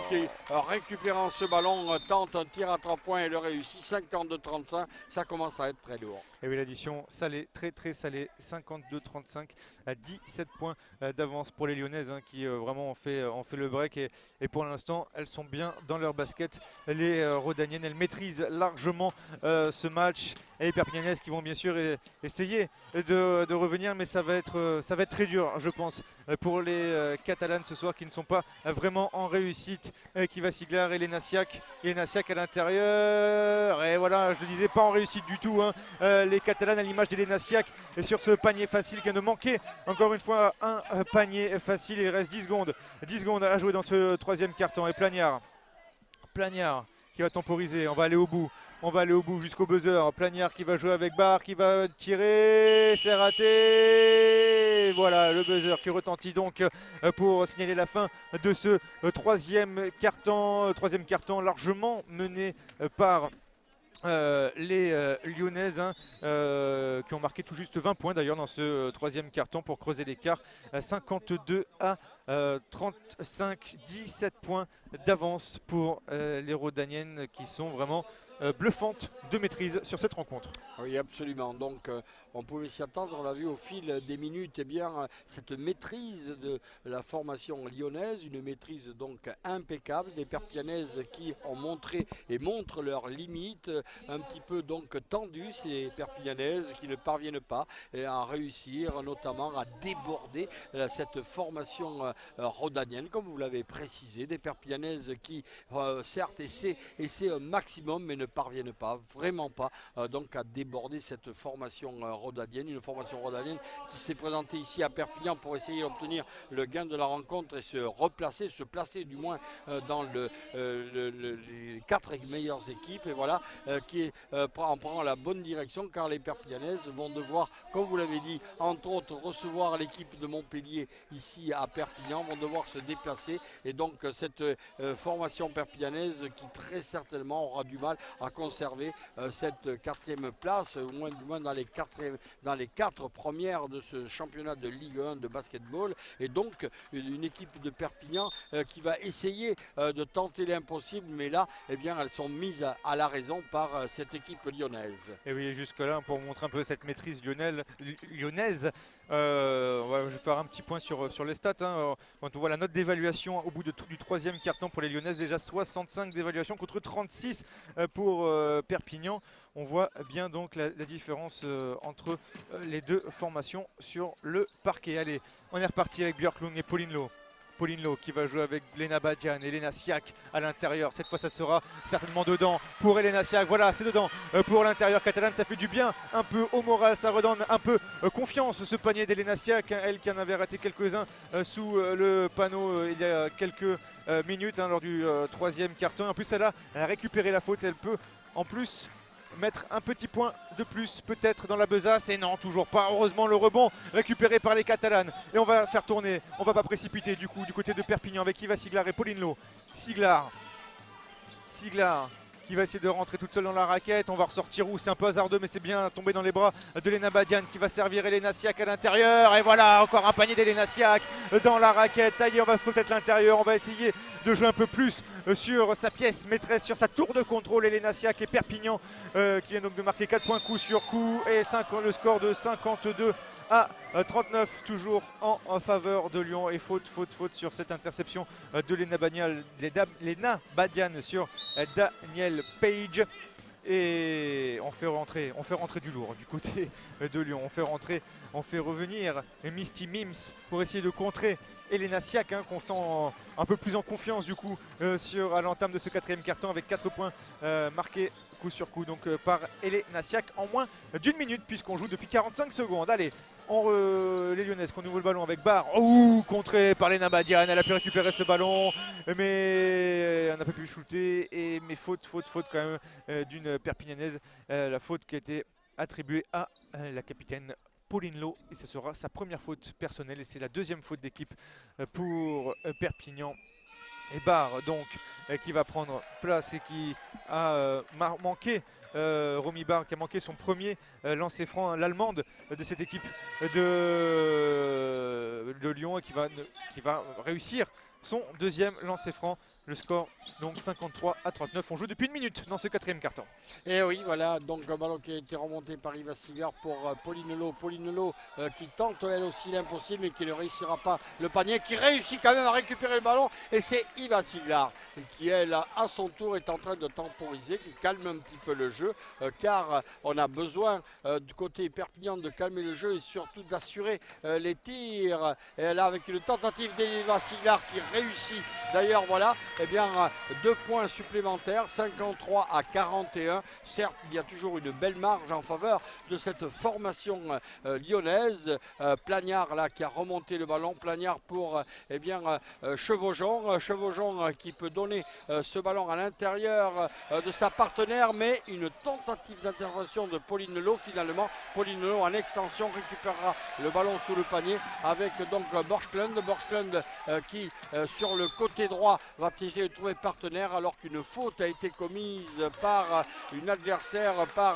qui récupérant ce ballon tente un tir à 3 points et le réussit. 52-35, ça commence à être très lourd. Et oui, l'addition salée, très salée, 52-35 à 17 points d'avance pour les Lyonnaises hein, qui vraiment ont fait le break et pour l'instant elles sont bien dans leur basket. Les Rodaniennes, elles maîtrisent largement ce match et les Perpignanaises qui vont bien sûr essayer de revenir, mais ça va être très dur je pense pour les Catalanes ce soir qui ne sont pas vraiment en réussite. Yves Siglar et Elena Siak à l'intérieur et voilà, je le disais, pas en réussite du tout hein. Les Catalanes à l'image d'Elena Siak et sur ce panier facile qui vient de manquer encore une fois un panier facile. Il reste 10 secondes à jouer dans ce troisième quart-temps et Plagnard qui va temporiser, on va aller au bout jusqu'au buzzer. Plagnard qui va jouer avec Barre, qui va tirer, c'est raté. Voilà le buzzer qui retentit donc pour signaler la fin de ce troisième quart-temps largement mené par les Lyonnaises hein, qui ont marqué tout juste 20 points d'ailleurs dans ce troisième quart-temps pour creuser l'écart. 52 à 35, 17 points d'avance pour les Rodaniennes qui sont vraiment bluffantes de maîtrise sur cette rencontre. Oui, absolument. Donc, on pouvait s'y attendre. On l'a vu au fil des minutes, eh bien, cette maîtrise de la formation lyonnaise, une maîtrise donc impeccable des Perpignanaises qui ont montré et montrent leurs limites, un petit peu donc tendues, ces Perpignanaises qui ne parviennent pas à réussir, notamment à déborder cette formation rodanienne, comme vous l'avez précisé, des Perpignanaises qui certes essaient un maximum, mais ne parviennent pas, vraiment pas, donc à déborder cette formation rodanienne, une formation rodanienne qui s'est présentée ici à Perpignan pour essayer d'obtenir le gain de la rencontre et se placer du moins dans les 4 meilleures équipes, et voilà, qui en prend la bonne direction, car les Perpignanaises vont devoir, comme vous l'avez dit, entre autres recevoir l'équipe de Montpellier ici à Perpignan, vont devoir se déplacer, et donc cette formation perpignanaise qui très certainement aura du mal à conserver cette 4e place, au moins du moins dans les 4 premières de ce championnat de Ligue 1 de basketball, et donc une équipe de Perpignan qui va essayer de tenter l'impossible, mais là eh bien elles sont mises à la raison par cette équipe lyonnaise. Et oui, jusque là pour montrer un peu cette maîtrise lyonnaise, je vais faire un petit point sur les stats hein. Quand on voit la note d'évaluation au bout du troisième quart-temps pour les Lyonnaises, déjà 65 d'évaluation contre 36 pour Perpignan. On voit bien donc la différence entre les deux formations sur le parquet. Allez, on est reparti avec Björklund et Pauline Lowe. Qui va jouer avec Lena Badian, Elena Siak à l'intérieur. Cette fois, ça sera certainement dedans pour Elena Siak. Voilà, c'est dedans pour l'intérieur catalane. Ça fait du bien un peu au moral. Ça redonne un peu confiance, ce panier d'Elena Siak. Elle qui en avait raté quelques-uns sous le panneau il y a quelques minutes lors du troisième quart-temps. En plus, elle a récupéré la faute. Elle peut en plus mettre un petit point de plus peut-être dans la besace, et non, toujours pas. Heureusement, le rebond récupéré par les Catalanes, et on va faire tourner, on va pas précipiter du coup du côté de Perpignan avec Yves Siglar et Pauline Lowe. Siglar qui va essayer de rentrer toute seule dans la raquette. On va ressortir où? C'est un peu hasardeux, mais c'est bien tombé dans les bras de Lena Badian qui va servir Elena Siak à l'intérieur. Et voilà, encore un panier d'Elena Siak dans la raquette. Ça y est, on va peut-être l'intérieur. On va essayer de jouer un peu plus sur sa pièce maîtresse, sur sa tour de contrôle. Elena Siak et Perpignan qui vient donc de marquer 4 points coup sur coup. Et le score de 52 à 39, toujours en faveur de Lyon. Et faute sur cette interception de Lena Badian sur Daniel Page. Et on fait rentrer du lourd du côté de Lyon. On fait revenir Misty Mims pour essayer de contrer Elena Siak, qu'on sent un peu plus en confiance du coup à l'entame de ce 4e quart-temps, avec 4 points marqués coup sur coup donc par Elena Siak en moins d'une minute, puisqu'on joue depuis 45 secondes. Allez, les Lyonnaises qui ont nouveau le ballon avec Barre. Contré par Lena Badian. Elle a pu récupérer ce ballon, mais elle n'a pas pu le shooter. Mais faute quand même d'une Perpignanaise. La faute qui a été attribuée à la capitaine Pauline Lowe, et ce sera sa première faute personnelle, et c'est la 2e faute d'équipe pour Perpignan. Et Barre donc qui va prendre place et qui a manqué, Romy Barre qui a manqué son premier lancer franc, l'allemande de cette équipe de Lyon, et qui va réussir son 2e lancer franc. Le score donc 53 à 39. On joue depuis 1 minute dans ce 4e quart-temps. Et oui, voilà, donc un ballon qui a été remonté par Iva Siglar pour Pauline Lowe. Pauline Lowe qui tente elle aussi l'impossible, mais qui ne réussira pas le panier, qui réussit quand même à récupérer le ballon. Et c'est Iva Siglar qui, elle, à son tour, est en train de temporiser, qui calme un petit peu le jeu, car on a besoin du côté Perpignan de calmer le jeu et surtout d'assurer les tirs. Et là, avec une tentative d'Iva Siglar qui réussit. D'ailleurs, voilà. Eh bien, 2 points supplémentaires, 53 à 41. Certes, il y a toujours une belle marge en faveur de cette formation lyonnaise. Plagnard là qui a remonté le ballon. Plagnard pour Chevaujon. Chevaujon qui peut donner ce ballon à l'intérieur de sa partenaire, mais une tentative d'intervention de Pauline Lowe. Finalement, Pauline Lowe en extension récupérera le ballon sous le panier avec donc Borcklund. Borcklund qui sur le côté droit va essayer de trouver partenaire, alors qu'une faute a été commise par une adversaire, par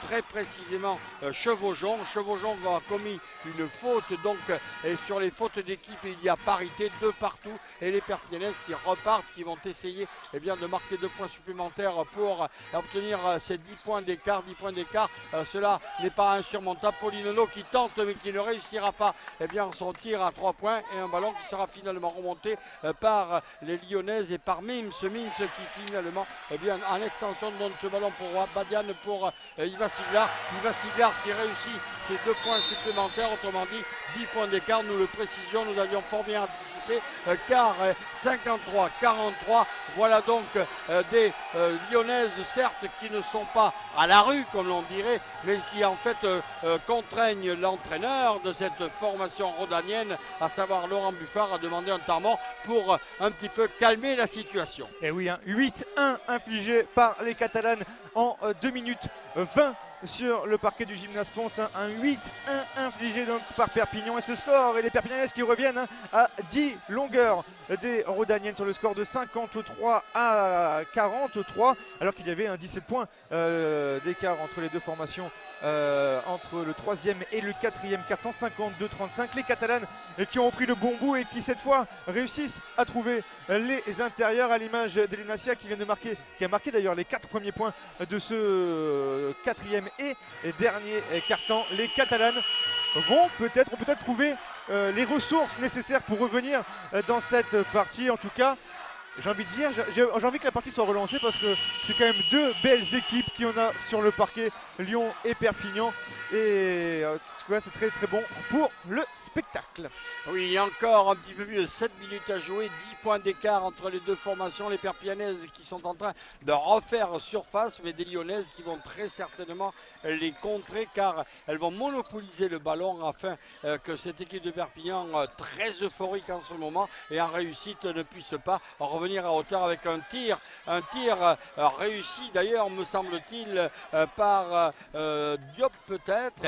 très précisément Chevaujon. Chevaujon a commis une faute, donc, et sur les fautes d'équipe il y a parité, 2 partout, et les Perpignanaises qui repartent, qui vont essayer de marquer 2 points supplémentaires pour obtenir ces 10 points d'écart. 10 points d'écart, cela n'est pas insurmontable. Pauline Lowe qui tente mais qui ne réussira pas son tir à 3 points, et un ballon qui sera finalement remonté par les Lyonnaises et par Mims qui finalement en extension donne ce ballon pour Badian, pour Iva Siglar. Iva Siglar qui réussit ses 2 points supplémentaires, autrement dit 10 points d'écart. Nous le précisions, nous avions fort bien anticipé, car 53-43, voilà donc des Lyonnaises certes qui ne sont pas à la rue comme l'on dirait, mais qui en fait contraignent l'entraîneur de cette formation rodanienne, à savoir Laurent Buffard, a demandé un temps mort pour un petit peu calmer la situation. Et oui, 8-1 infligé par les Catalanes en 2 minutes 20 sur le parquet du Gymnase Pons. Un 8-1 infligé donc par Perpignan, et ce score, et les Perpignanaises qui reviennent à 10 longueurs des Rodaniennes sur le score de 53 à 43, alors qu'il y avait un 17 points d'écart entre les deux formations entre le 3e et le 4e quart-temps. 52-35, les Catalanes qui ont pris le bon bout et qui cette fois réussissent à trouver les intérieurs, à l'image d'Elena Siak qui a marqué d'ailleurs les 4 premiers points de ce 4e et dernier quart-temps. Les Catalanes vont peut-être trouver les ressources nécessaires pour revenir dans cette partie. En tout cas, j'ai envie de dire, j'ai envie que la partie soit relancée, parce que c'est quand même 2 belles équipes qu'il y en a sur le parquet, Lyon et Perpignan. Et c'est très très bon pour le spectacle. Oui, encore un petit peu plus de 7 minutes à jouer, 10 points d'écart entre les deux formations. Les Perpignanaises qui sont en train de refaire surface, mais des Lyonnaises qui vont très certainement les contrer, car elles vont monopoliser le ballon afin que cette équipe de Perpignan, très euphorique en ce moment et en réussite, ne puisse pas revenir revenir à hauteur avec un tir réussi d'ailleurs, me semble-t-il, par Diop peut-être.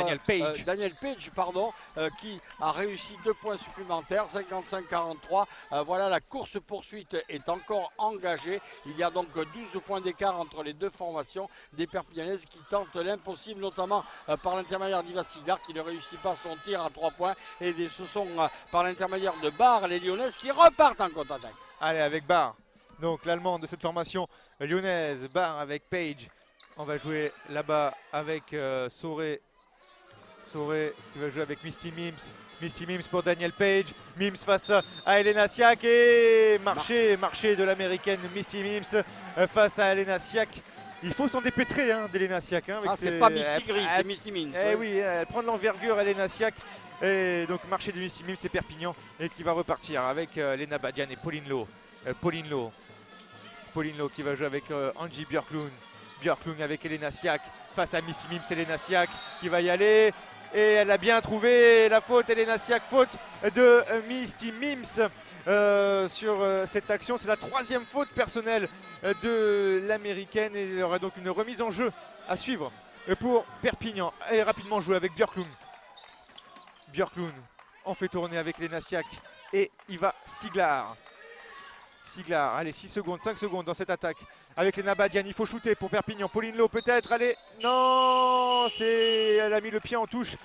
Daniel Page, pardon, qui a réussi 2 points supplémentaires, 55-43. Voilà, la course-poursuite est encore engagée. Il y a donc 12 points d'écart entre les deux formations des Perpignanaises qui tentent l'impossible, notamment par l'intermédiaire d'Iva Siglar qui ne réussit pas son tir à 3 points. Et ce sont par l'intermédiaire de Barre, les Lyonnaises qui repartent en contre-attaque. Allez, avec Barre. Donc l'Allemande de cette formation lyonnaise, Barre avec Page. On va jouer là-bas avec Soré. Soré qui va jouer avec Misty Mims. Misty Mims pour Daniel Page. Mims face à Elena Siak et marché de l'américaine Misty Mims face à Elena Siak. Il faut s'en dépêtrer d'Elena Siak. C'est pas Misty Gris, c'est Misty Mims. Oui, elle prend de l'envergure Elena Siak. Et donc marché de Misty Mims, c'est Perpignan et qui va repartir avec Lena Badian et Pauline Lowe. Pauline Lowe qui va jouer avec Angie Björklund. Björklund avec Elena Siak face à Misty Mims. Elena Siak qui va y aller. Et elle a bien trouvé la faute, Elena Siak, faute de Misty Mims sur cette action. C'est la 3e faute personnelle de l'américaine et il y aura donc une remise en jeu à suivre pour Perpignan. Elle est rapidement jouée avec Björklund. Björklund en fait tourner avec Elena Siak et Iva Siglar. Siglar, allez 6 secondes, 5 secondes dans cette attaque avec Lena Badian, il faut shooter pour Perpignan. Pauline Lowe peut-être, allez, non, elle a mis le pied en touche,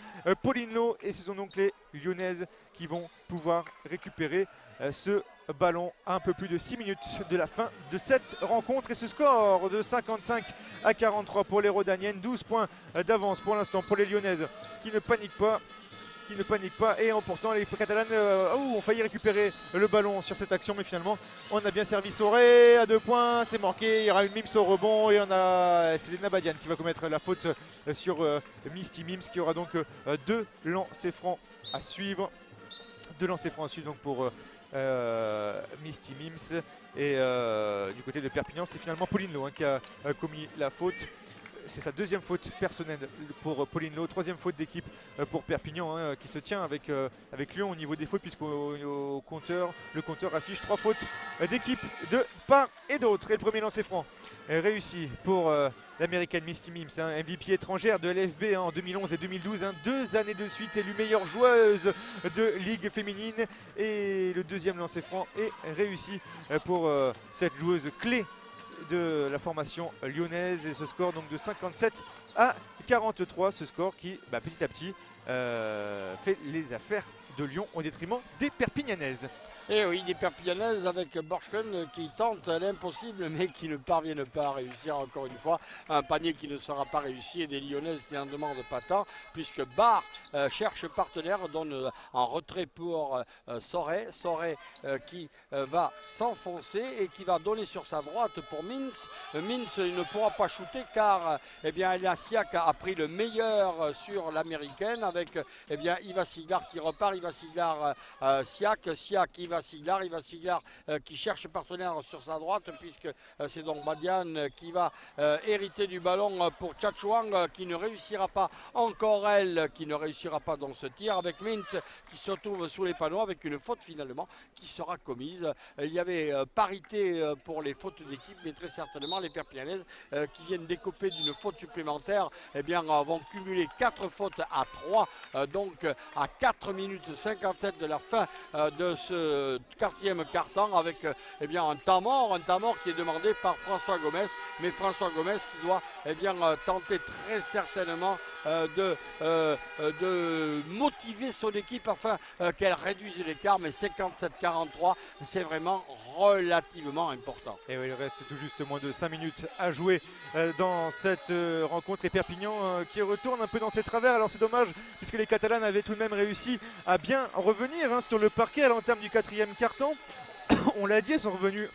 Pauline Lowe, et ce sont donc les Lyonnaises qui vont pouvoir récupérer ce ballon à un peu plus de 6 minutes de la fin de cette rencontre. Et ce score de 55-43 pour les Rodaniennes, 12 points d'avance pour l'instant pour les Lyonnaises qui ne paniquent pas. Et en portant les Catalanes ont failli récupérer le ballon sur cette action, mais finalement on a bien servi Soré à 2 points, c'est marqué, il y aura une Mims au rebond et c'est Lena Badian qui va commettre la faute sur Misty Mims qui aura donc 2 lancers francs à suivre. 2 lancers francs à suivre donc pour Misty Mims et du côté de Perpignan c'est finalement Pauline Lowe qui a commis la faute. C'est sa 2e faute personnelle pour Pauline Lowe, 3e faute d'équipe pour Perpignan qui se tient avec Lyon au niveau des fautes puisqu'au compteur, le compteur affiche 3 fautes d'équipe de part et d'autre. Et le premier lancer franc est réussi pour l'américaine Misty Mims, MVP étrangère de LFB en 2011 et 2012, 2 années de suite élue meilleure joueuse de Ligue féminine. Et le 2e lancer franc est réussi pour cette joueuse clé de la formation lyonnaise et ce score donc de 57-43, ce score qui petit à petit fait les affaires de Lyon au détriment des Perpignanaises. Et oui, des Perpignanaises avec Björklund qui tente l'impossible mais qui ne parviennent pas à réussir encore une fois. Un panier qui ne sera pas réussi et des Lyonnaises qui n'en demandent pas tant puisque Barre cherche partenaire, donne en retrait pour Soré. Soré qui va s'enfoncer et qui va donner sur sa droite pour Mins. Mins ne pourra pas shooter car Elena Siak a pris le meilleur sur l'américaine avec Iva Siglar qui repart. Iva Siglar, Siak, Iva Siglar qui cherche partenaire sur sa droite puisque c'est donc Badian qui va hériter du ballon pour Tchatchouang qui ne réussira pas, encore elle qui ne réussira pas dans ce tir avec Mintz qui se retrouve sous les panneaux avec une faute finalement qui sera commise. Il y avait parité pour les fautes d'équipe mais très certainement les Perpignanaises qui viennent décoper d'une faute supplémentaire vont cumuler 4 fautes à 3 donc à 4 minutes 57 de la fin de ce 4e quart-temps avec un temps mort qui est demandé par François Gomez, mais François Gomez qui doit tenter très certainement de motiver son équipe afin qu'elle réduise l'écart, mais 57-43 c'est vraiment relativement important. Et oui, il reste tout juste moins de 5 minutes à jouer dans cette rencontre et Perpignan qui retourne un peu dans ses travers. Alors c'est dommage puisque les Catalanes avaient tout de même réussi à bien revenir sur le parquet à l'entame du 4e quart-temps. On l'a dit, elles sont revenus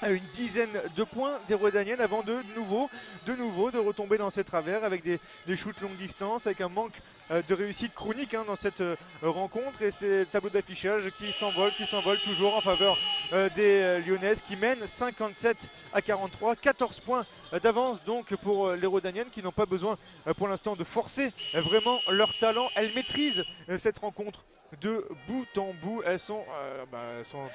à une dizaine de points des Rodaniennes avant de nouveau de retomber dans ses travers avec des shoots longue distance, avec un manque de réussite chronique dans cette rencontre et ces tableaux d'affichage qui s'envolent toujours en faveur des Lyonnaises qui mènent 57-43, 14 points d'avance donc pour les Rodaniennes qui n'ont pas besoin pour l'instant de forcer vraiment leur talent. Elles maîtrisent cette rencontre de bout en bout. Elles sont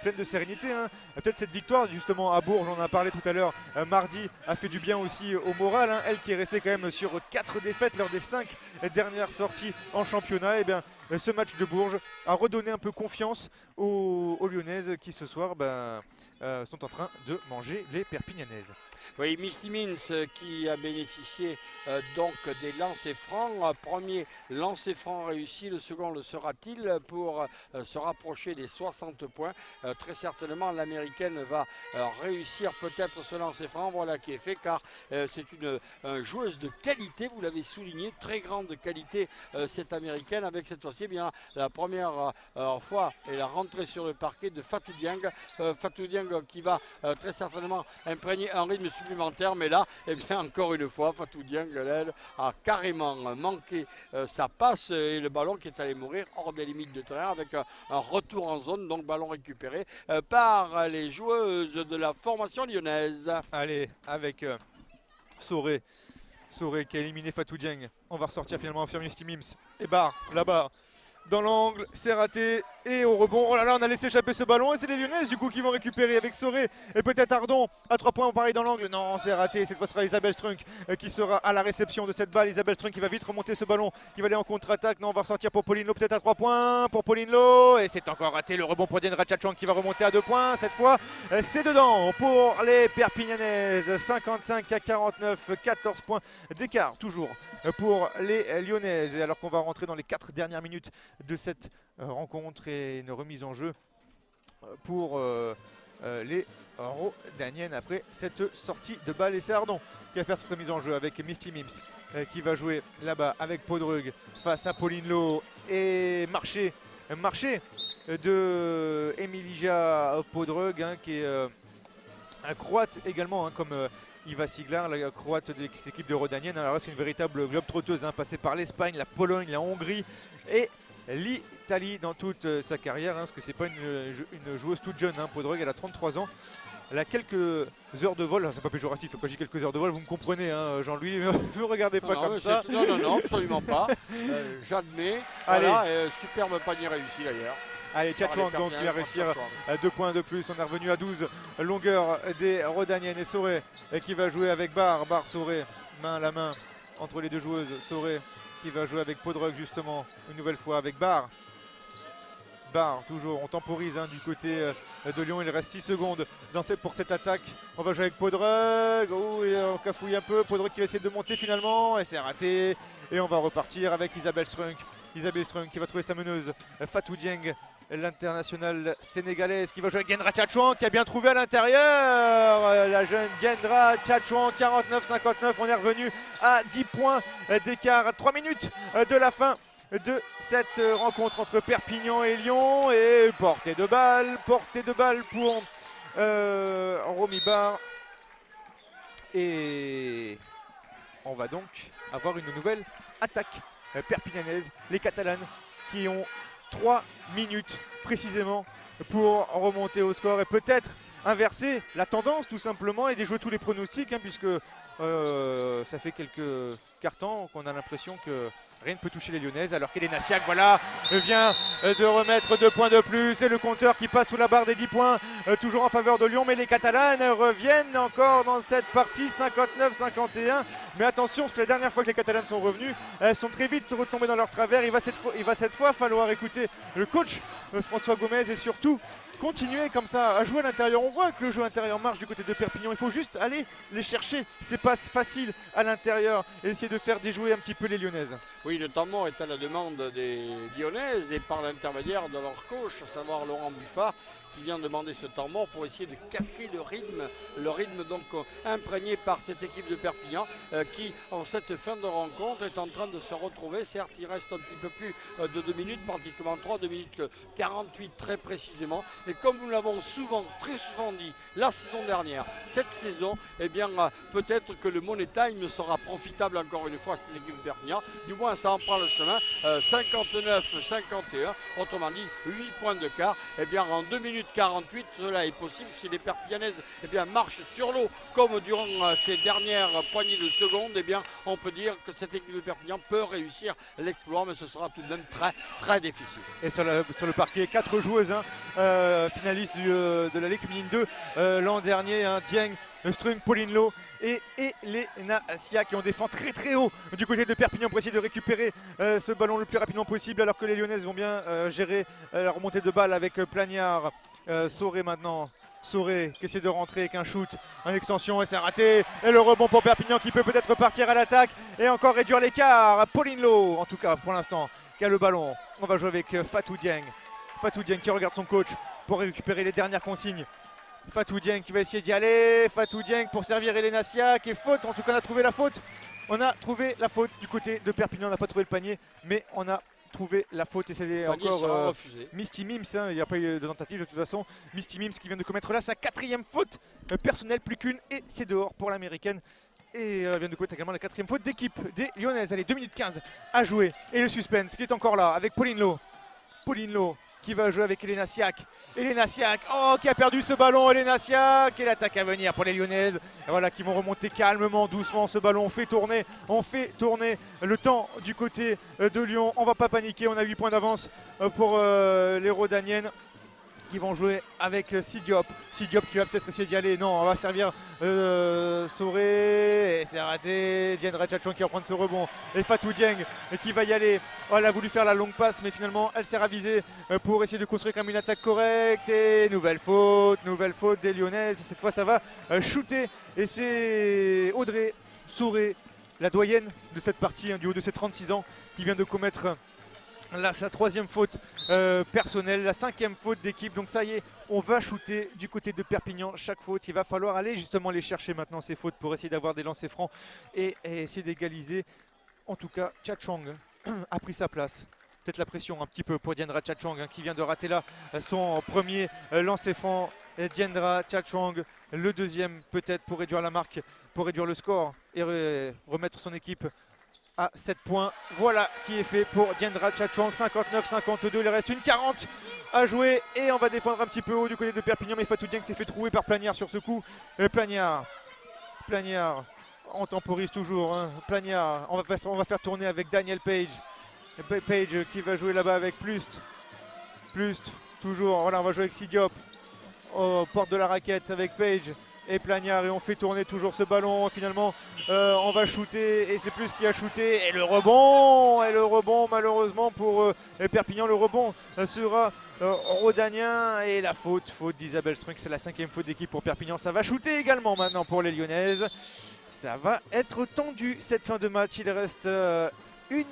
pleines de sérénité, hein. Peut-être cette victoire justement à Bourges, on en a parlé tout à l'heure, mardi, a fait du bien aussi au moral, hein. Elle qui est restée quand même sur 4 défaites lors des 5 dernières sorties en championnat. Et bien ce match de Bourges a redonné un peu confiance aux Lyonnaises qui ce soir sont en train de manger les Perpignanaises. Oui, Misty Means qui a bénéficié donc des lancers francs. Premier lancer franc réussi, le second le sera-t-il pour se rapprocher des 60 points. Très certainement l'américaine va réussir peut-être ce lancer franc, voilà qui est fait car c'est une joueuse de qualité, vous l'avez souligné, très grande qualité cette américaine avec cette fois-ci bien la première fois et la rentrée sur le parquet de Fatou Dieng. Fatou Dieng qui va très certainement imprégner un rythme supplémentaire, mais là, eh bien, encore une fois, Fatou Dieng, elle, a carrément manqué sa passe et le ballon qui est allé mourir hors des limites de terrain avec un retour en zone, donc ballon récupéré par les joueuses de la formation lyonnaise. Allez, avec Soré qui a éliminé Fatou Dieng. On va ressortir finalement sur Misty Mims. Et là-bas, dans l'angle, c'est raté. Et au rebond, oh là là, on a laissé échapper ce ballon. Et c'est les Lyonnaises du coup qui vont récupérer avec Soré. Et peut-être Ardon à 3 points, pareil dans l'angle. Non, c'est raté. Cette fois, ce sera Isabelle Strunk qui sera à la réception de cette balle. Isabelle Strunk qui va vite remonter ce ballon, qui va aller en contre-attaque. Non, on va ressortir pour Pauline Lowe, peut-être à 3 points. Pour Pauline Lowe. Et c'est encore raté. Le rebond pour Diane Ratchachouang qui va remonter à 2 points. Cette fois, c'est dedans pour les Perpignanaises. 55 à 49, 14 points d'écart toujours pour les Lyonnaises. Et alors qu'on va rentrer dans les 4 dernières minutes de cette rencontre et une remise en jeu pour les Rodaniennes après cette sortie de balle. Et c'est Ardon qui va faire cette remise en jeu avec Misty Mims qui va jouer là-bas avec Podrug face à Pauline Lowe et Marché de Emilia Podrug, hein, qui est un croate également, hein, comme Iva Siglar, la croate de l'équipe de Rodanienne. Alors là, c'est une véritable globe-trotteuse, hein, passée par l'Espagne, la Pologne, la Hongrie et l'Italie dans toute sa carrière, hein, parce que c'est pas une joueuse toute jeune, hein. Podrug, elle a 33 ans. Elle a quelques heures de vol, c'est pas péjoratif quand je dis quelques heures de vol, vous me comprenez, hein, Jean-Louis, ne me regardez pas comme ça. Non, absolument pas. J'admets. Voilà, superbe panier réussi d'ailleurs. Allez, Tchatchouang donc qui va réussir 2 points de plus. On est revenu à 12 longueur des Rodaniennes. Et Soré qui va jouer avec Barre Soré, main à la main entre les deux joueuses. Soré qui va jouer avec Podrug justement une nouvelle fois avec Barre toujours, on temporise, hein, du côté de Lyon. Il reste 6 secondes pour cette attaque. On va jouer avec Podrug. Et on cafouille un peu. Podrug qui va essayer de monter finalement et c'est raté. Et on va repartir avec Isabelle Strunk. Isabelle Strunk qui va trouver sa meneuse Fatou Dieng, l'internationale sénégalaise, qui va jouer avec Diendra Tchatchouang, qui a bien trouvé à l'intérieur. La jeune Diendra Tchatchouang, 49-59. On est revenu à 10 points d'écart à 3 minutes de la fin de cette rencontre entre Perpignan et Lyon. Et portée de balle pour Romy Barre. Et on va donc avoir une nouvelle attaque perpignanaise. Les Catalanes qui ont 3 minutes précisément pour remonter au score et peut-être inverser la tendance tout simplement et déjouer tous les pronostics, hein, puisque ça fait quelques cartons qu'on a l'impression que rien ne peut toucher les Lyonnaises, alors qu'Elena Siak, voilà, vient de remettre 2 points de plus et le compteur qui passe sous la barre des 10 points, toujours en faveur de Lyon. Mais les Catalanes reviennent encore dans cette partie, 59-51. Mais attention, parce que la dernière fois que les Catalanes sont revenus, elles sont très vite retombées dans leur travers. Il va cette fois falloir écouter le coach François Gomez et surtout continuer comme ça à jouer à l'intérieur. On voit que le jeu intérieur marche du côté de Perpignan. Il faut juste aller les chercher. C'est pas facile à l'intérieur et essayer de faire déjouer un petit peu les Lyonnaises. Oui, le temps mort est à la demande des Lyonnaises et par l'intermédiaire de leur coach, à savoir Laurent Buffat, qui vient demander ce temps mort pour essayer de casser le rythme donc imprégné par cette équipe de Perpignan qui en cette fin de rencontre est en train de se retrouver. Certes, il reste un petit peu plus de 2 minutes, pratiquement 2 minutes 48 très précisément. Et comme nous l'avons très souvent dit la saison dernière, cette saison, eh bien peut-être que le Money Time sera profitable encore une fois à cette équipe de Perpignan. Du moins, ça en prend le chemin. 59-51, autrement dit 8 points de quart. Eh bien en 2 minutes minutes 48, cela est possible si les Perpignanaises marchent sur l'eau comme durant ces dernières poignées de secondes. On peut dire que cette équipe de Perpignan peut réussir l'exploit, mais ce sera tout de même très très difficile. Et sur le parquet, 4 joueuses finalistes de la Ligue féminine 2 l'an dernier, Dieng, Strung, Pauline Lowe et Elena Sia qui ont défend très très haut du côté de Perpignan pour essayer de récupérer ce ballon le plus rapidement possible, alors que les Lyonnaises vont bien gérer la remontée de balle avec Plagnard. Soré maintenant, Soré qui essaie de rentrer avec un shoot en extension et c'est raté, et le rebond pour Perpignan qui peut peut-être partir à l'attaque et encore réduire l'écart. Pauline Lowe en tout cas pour l'instant qui a le ballon. On va jouer avec Fatou Dieng. Fatou Dieng qui regarde son coach pour récupérer les dernières consignes. Fatou Dieng qui va essayer d'y aller. Fatou Dieng pour servir Elena Siak. Et faute, en tout cas on a trouvé la faute. On a trouvé la faute du côté de Perpignan. On n'a pas trouvé le panier, mais on a trouvé la faute. Et c'est encore Misty Mims. Il n'y a pas eu de tentative de toute façon. Misty Mims qui vient de commettre là sa 4e faute personnelle, plus qu'une. Et c'est dehors pour l'américaine. Et vient de commettre également la 4e faute d'équipe des Lyonnaises. Allez, 2 minutes 15 à jouer. Et le suspense qui est encore là avec Pauline Lowe. Pauline Lowe qui va jouer avec Elena Siak. Elena Siak, qui a perdu ce ballon. Elena Siak, et l'attaque à venir pour les Lyonnaises. Et voilà, qui vont remonter calmement, doucement ce ballon. On fait tourner le temps du côté de Lyon. On va pas paniquer, on a 8 points d'avance pour les Rodaniennes qui vont jouer avec Sidiop. Sidiop qui va peut-être essayer d'y aller. Non, on va servir Soré. Et c'est raté. Diendra Tchatchon qui va prendre ce rebond. Et Fatou Dieng qui va y aller. Elle a voulu faire la longue passe, mais finalement elle s'est ravisée pour essayer de construire comme une attaque correcte. Et nouvelle faute des Lyonnaises. Cette fois ça va shooter. Et c'est Audrey Soré, la doyenne de cette partie, du haut de ses 36 ans, qui vient de commettre là sa 3e faute personnelle, la 5e faute d'équipe. Donc ça y est, on va shooter du côté de Perpignan. Chaque faute, il va falloir aller justement les chercher maintenant ces fautes pour essayer d'avoir des lancers francs et essayer d'égaliser. En tout cas, Tchatchong a pris sa place. Peut-être la pression un petit peu pour Diendra Tchatchong qui vient de rater là son premier lancer franc. Diendra Tchatchong, le 2e peut-être pour réduire la marque, pour réduire le score et remettre son équipe à 7 points. Voilà qui est fait pour Diendra Tchatchong. 59-52, il reste une 40 à jouer et on va défendre un petit peu haut du côté de Perpignan, mais Fatou Dieng s'est fait trouver par Plagnard sur ce coup. Plagnard, on temporise toujours, Plagnard, on va faire tourner avec Daniel Page. Page qui va jouer là-bas avec Plust, toujours, voilà, on va jouer avec Sidiop aux portes de la raquette avec Page et Plagnard, et on fait tourner toujours ce ballon. Finalement on va shooter et c'est Plus qui a shooté, et le rebond malheureusement pour Perpignan. Le rebond sera Rodanien, et la faute d'Isabelle Strunk. C'est la 5e faute d'équipe pour Perpignan. Ça va shooter également maintenant pour les Lyonnaises. Ça va être tendu cette fin de match. Il reste 1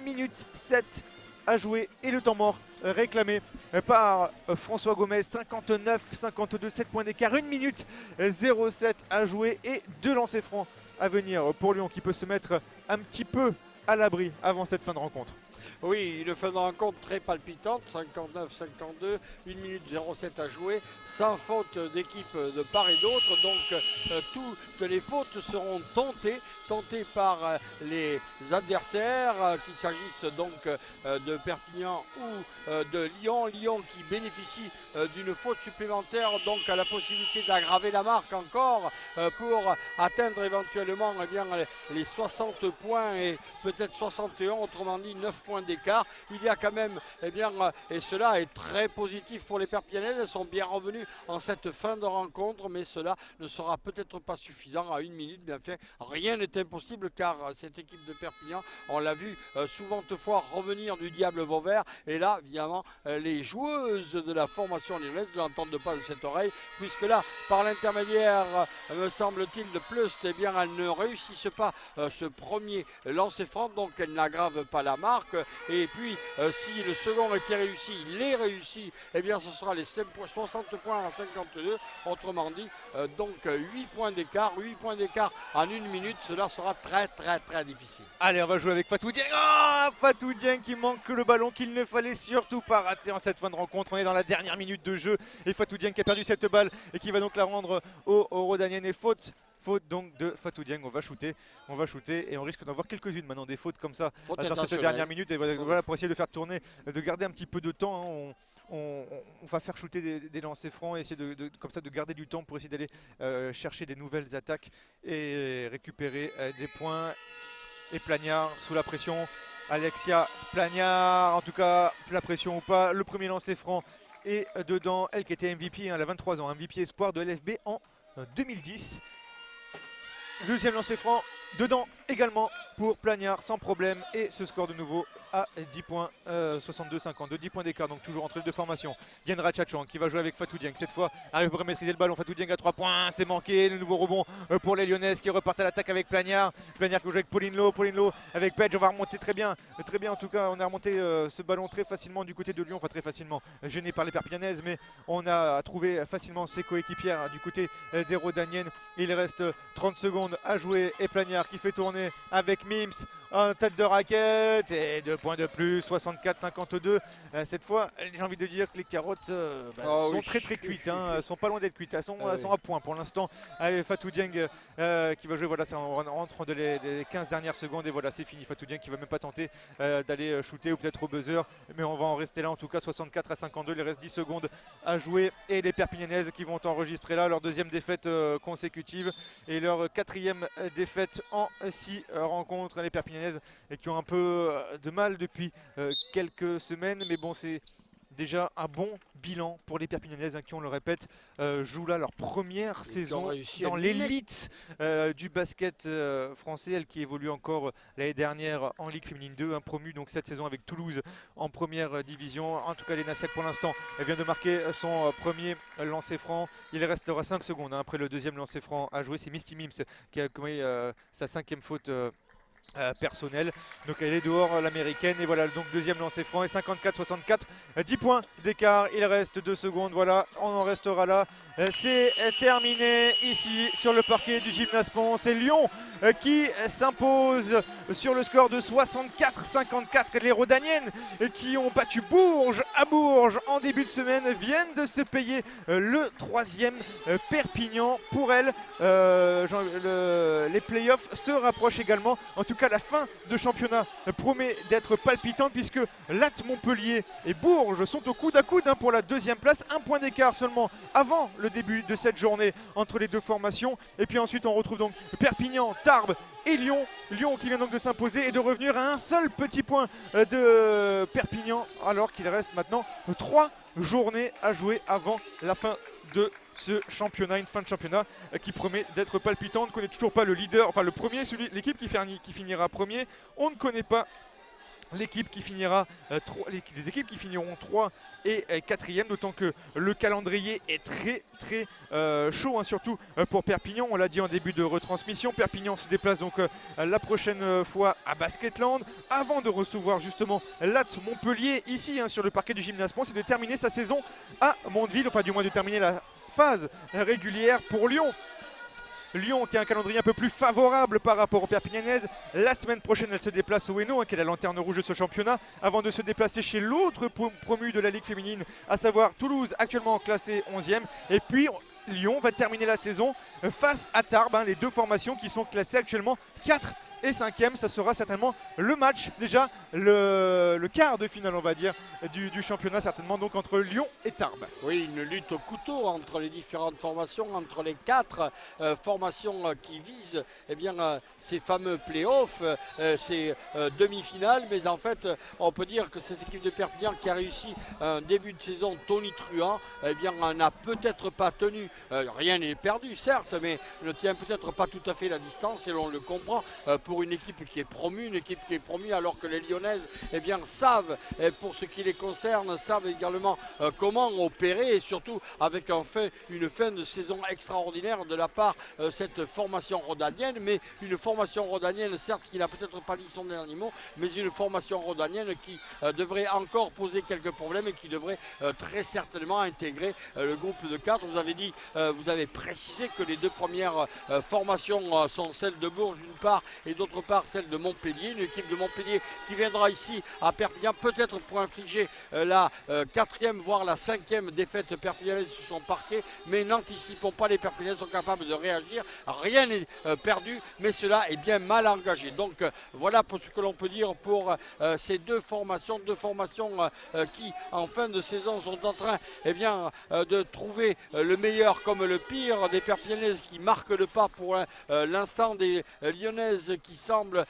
minute 7 à jouer et le temps mort réclamé par François Gomez. 59-52, 7 points d'écart, 1 minute 07 à jouer et 2 lancers francs à venir pour Lyon, qui peut se mettre un petit peu à l'abri avant cette fin de rencontre. Oui, une fin de rencontre très palpitante, 59-52, 1 minute 07 à jouer, sans faute d'équipe de part et d'autre. Donc toutes les fautes seront tentées par les adversaires, qu'il s'agisse donc de Perpignan ou de Lyon. Lyon qui bénéficie d'une faute supplémentaire, donc à la possibilité d'aggraver la marque encore pour atteindre éventuellement les 60 points et peut-être 61, autrement dit 9 points d'écart. Il y a quand même, et cela est très positif pour les Perpignanaises. Elles sont bien revenues en cette fin de rencontre, mais cela ne sera peut-être pas suffisant à 1 minute. Bien fait, rien n'est impossible, car cette équipe de Perpignan, on l'a vu souvent fois revenir du diable Vauvert, et là évidemment les joueuses de la formation lyonnaise ne l'entendent pas de cette oreille, puisque là, par l'intermédiaire, me semble-t-il, de Plust, elles ne réussissent pas ce premier lancer franc, donc elles n'aggravent pas la marque. Et puis si le second était réussi, il est réussi, ce sera les 60 points à 52, autrement dit donc 8 points d'écart en 1 minute. Cela sera très difficile. Allez, on va jouer avec Fatou Dieng. Fatou Dieng qui manque le ballon qu'il ne fallait surtout pas rater en cette fin de rencontre. On est dans la dernière minute de jeu et Fatou Dieng qui a perdu cette balle et qui va donc la rendre aux Rodaniennes. Et faute Faute donc de Fatou Dieng. On va shooter et on risque d'en voir quelques-unes maintenant, des fautes comme ça Faute dans cette intentionnelle. dernière minute. Et voilà, pour essayer de faire tourner, de garder un petit peu de temps, hein. On va faire shooter des lancers francs et essayer comme ça de garder du temps pour essayer d'aller chercher des nouvelles attaques et récupérer des points. Et Plagnard sous la pression. Alexia Plagnard, en tout cas, la pression ou pas. Le premier lancer franc est dedans. Elle qui était MVP, hein, elle a 23 ans, MVP espoir de LFB en 2010. Deuxième lancer franc, dedans également pour Plagnard sans problème. Et ce score de nouveau à 10 points, 62-52, 10 points d'écart, donc toujours entre les deux formations. Diane Ratchachang qui va jouer avec Fatou Dieng, cette fois arrive pour maîtriser le ballon. Fatou Dieng à 3 points, c'est manqué. Le nouveau rebond pour les Lyonnaises qui repartent à l'attaque avec Plagnard. Plagnard qui joue avec Pauline Lowe avec Pedge. On va remonter très bien en tout cas. On a remonté ce ballon très facilement du côté de Lyon, enfin très facilement, gêné par les Perpignanaises, mais on a trouvé facilement ses coéquipières du côté des Rodaniennes. Il reste 30 secondes à jouer et Plagnard qui fait tourner avec Mims en tête de raquette et 2 points de plus, 64-52. Cette fois, j'ai envie de dire que les carottes sont très cuites, hein. Elles sont pas loin d'être cuites, elles sont à point pour l'instant. Allez, Fatou Dieng qui va jouer, voilà, ça rentre de les 15 dernières secondes et voilà, c'est fini. Fatou Dieng qui va même pas tenter d'aller shooter ou peut-être au buzzer, mais on va en rester là en tout cas, 64-52. Il reste 10 secondes à jouer et les Perpignanaises qui vont enregistrer là leur deuxième défaite consécutive et leur quatrième défaite en 6 rencontres. Les Perpignanaises et qui ont un peu de mal depuis quelques semaines, mais bon, c'est déjà un bon bilan pour les Perpignanaises qui, on le répète, jouent là leur première saison dans l'élite du basket français. Elle qui évolue encore l'année dernière en Ligue féminine 2, promue donc cette saison avec Toulouse en première division. En tout cas, Léna Sec pour l'instant, elle vient de marquer son premier lancer franc. Il restera 5 secondes après le deuxième lancer franc à jouer. C'est Misty Mims qui a commis sa 5e faute personnel, donc elle est dehors l'américaine et voilà donc deuxième lancer franc et 54-64, 10 points d'écart, il reste 2 secondes, voilà on en restera là, c'est terminé ici sur le parquet du Gymnase Pont. C'est Lyon qui s'impose sur le score de 64-54. Les Rodaniennes qui ont battu Bourges à Bourges en début de semaine viennent de se payer le 3e Perpignan. Pour elles, les playoffs se rapprochent également. En tout cas, la fin de championnat promet d'être palpitante puisque Latte, Montpellier et Bourges sont au coude à coude pour la 2e place. 1 point d'écart seulement avant le début de cette journée entre les deux formations. Et puis ensuite, on retrouve donc Perpignan, Tarbes et Lyon. Lyon qui vient donc de s'imposer et de revenir à un seul petit point de Perpignan alors qu'il reste maintenant 3 journées à jouer avant la fin de ce championnat, une fin de championnat qui promet d'être palpitante. On ne connaît toujours pas le leader, enfin le premier, l'équipe qui finira premier. On ne connaît pas l'équipe qui finira, les équipes qui finiront 3 et 4e, d'autant que le calendrier est très chaud, surtout pour Perpignan. On l'a dit en début de retransmission, Perpignan se déplace donc la prochaine fois à Basketland avant de recevoir justement Latte Montpellier ici sur le parquet du Gymnase Pont. C'est de terminer sa saison à Mondeville, enfin du moins de terminer la phase régulière pour Lyon. Lyon qui a un calendrier un peu plus favorable par rapport aux Perpignanaises. La semaine prochaine, elle se déplace au Hainaut, qui est la lanterne rouge de ce championnat, avant de se déplacer chez l'autre promu de la Ligue féminine, à savoir Toulouse, actuellement classée 11e. Et puis Lyon va terminer la saison face à Tarbes, les deux formations qui sont classées actuellement 4 et 5e. Ça sera certainement le match, déjà le quart de finale on va dire du championnat, certainement donc entre Lyon et Tarbes. Oui, une lutte au couteau entre les différentes formations, entre les 4 formations qui visent ces fameux playoffs, ces demi-finales. Mais en fait, on peut dire que cette équipe de Perpignan qui a réussi un début de saison tonitruant, n'a peut-être pas tenu, rien n'est perdu certes, mais ne tient peut-être pas tout à fait la distance et l'on le comprend pour une équipe qui est promue, alors que les Lyonnaises savent, pour ce qui les concerne, savent également comment opérer et surtout avec une fin de saison extraordinaire de la part de cette formation rodanienne, mais une formation rodanienne certes qui n'a peut-être pas dit son dernier mot, mais une formation rodanienne qui devrait encore poser quelques problèmes et qui devrait très certainement intégrer le groupe de 4. Vous avez précisé que les 2 premières formations sont celles de Bourges d'une part et d'autre part celle de Montpellier, une équipe de Montpellier qui viendra ici à Perpignan, peut-être pour infliger la 4e voire la 5e défaite perpignanaise sur son parquet, mais n'anticipons pas, les Perpignanais sont capables de réagir, rien n'est perdu, mais cela est bien mal engagé. Donc voilà pour ce que l'on peut dire pour ces deux formations qui en fin de saison sont en train de trouver le meilleur comme le pire, des Perpignanaises qui marquent le pas pour l'instant, des Lyonnaises qui semblent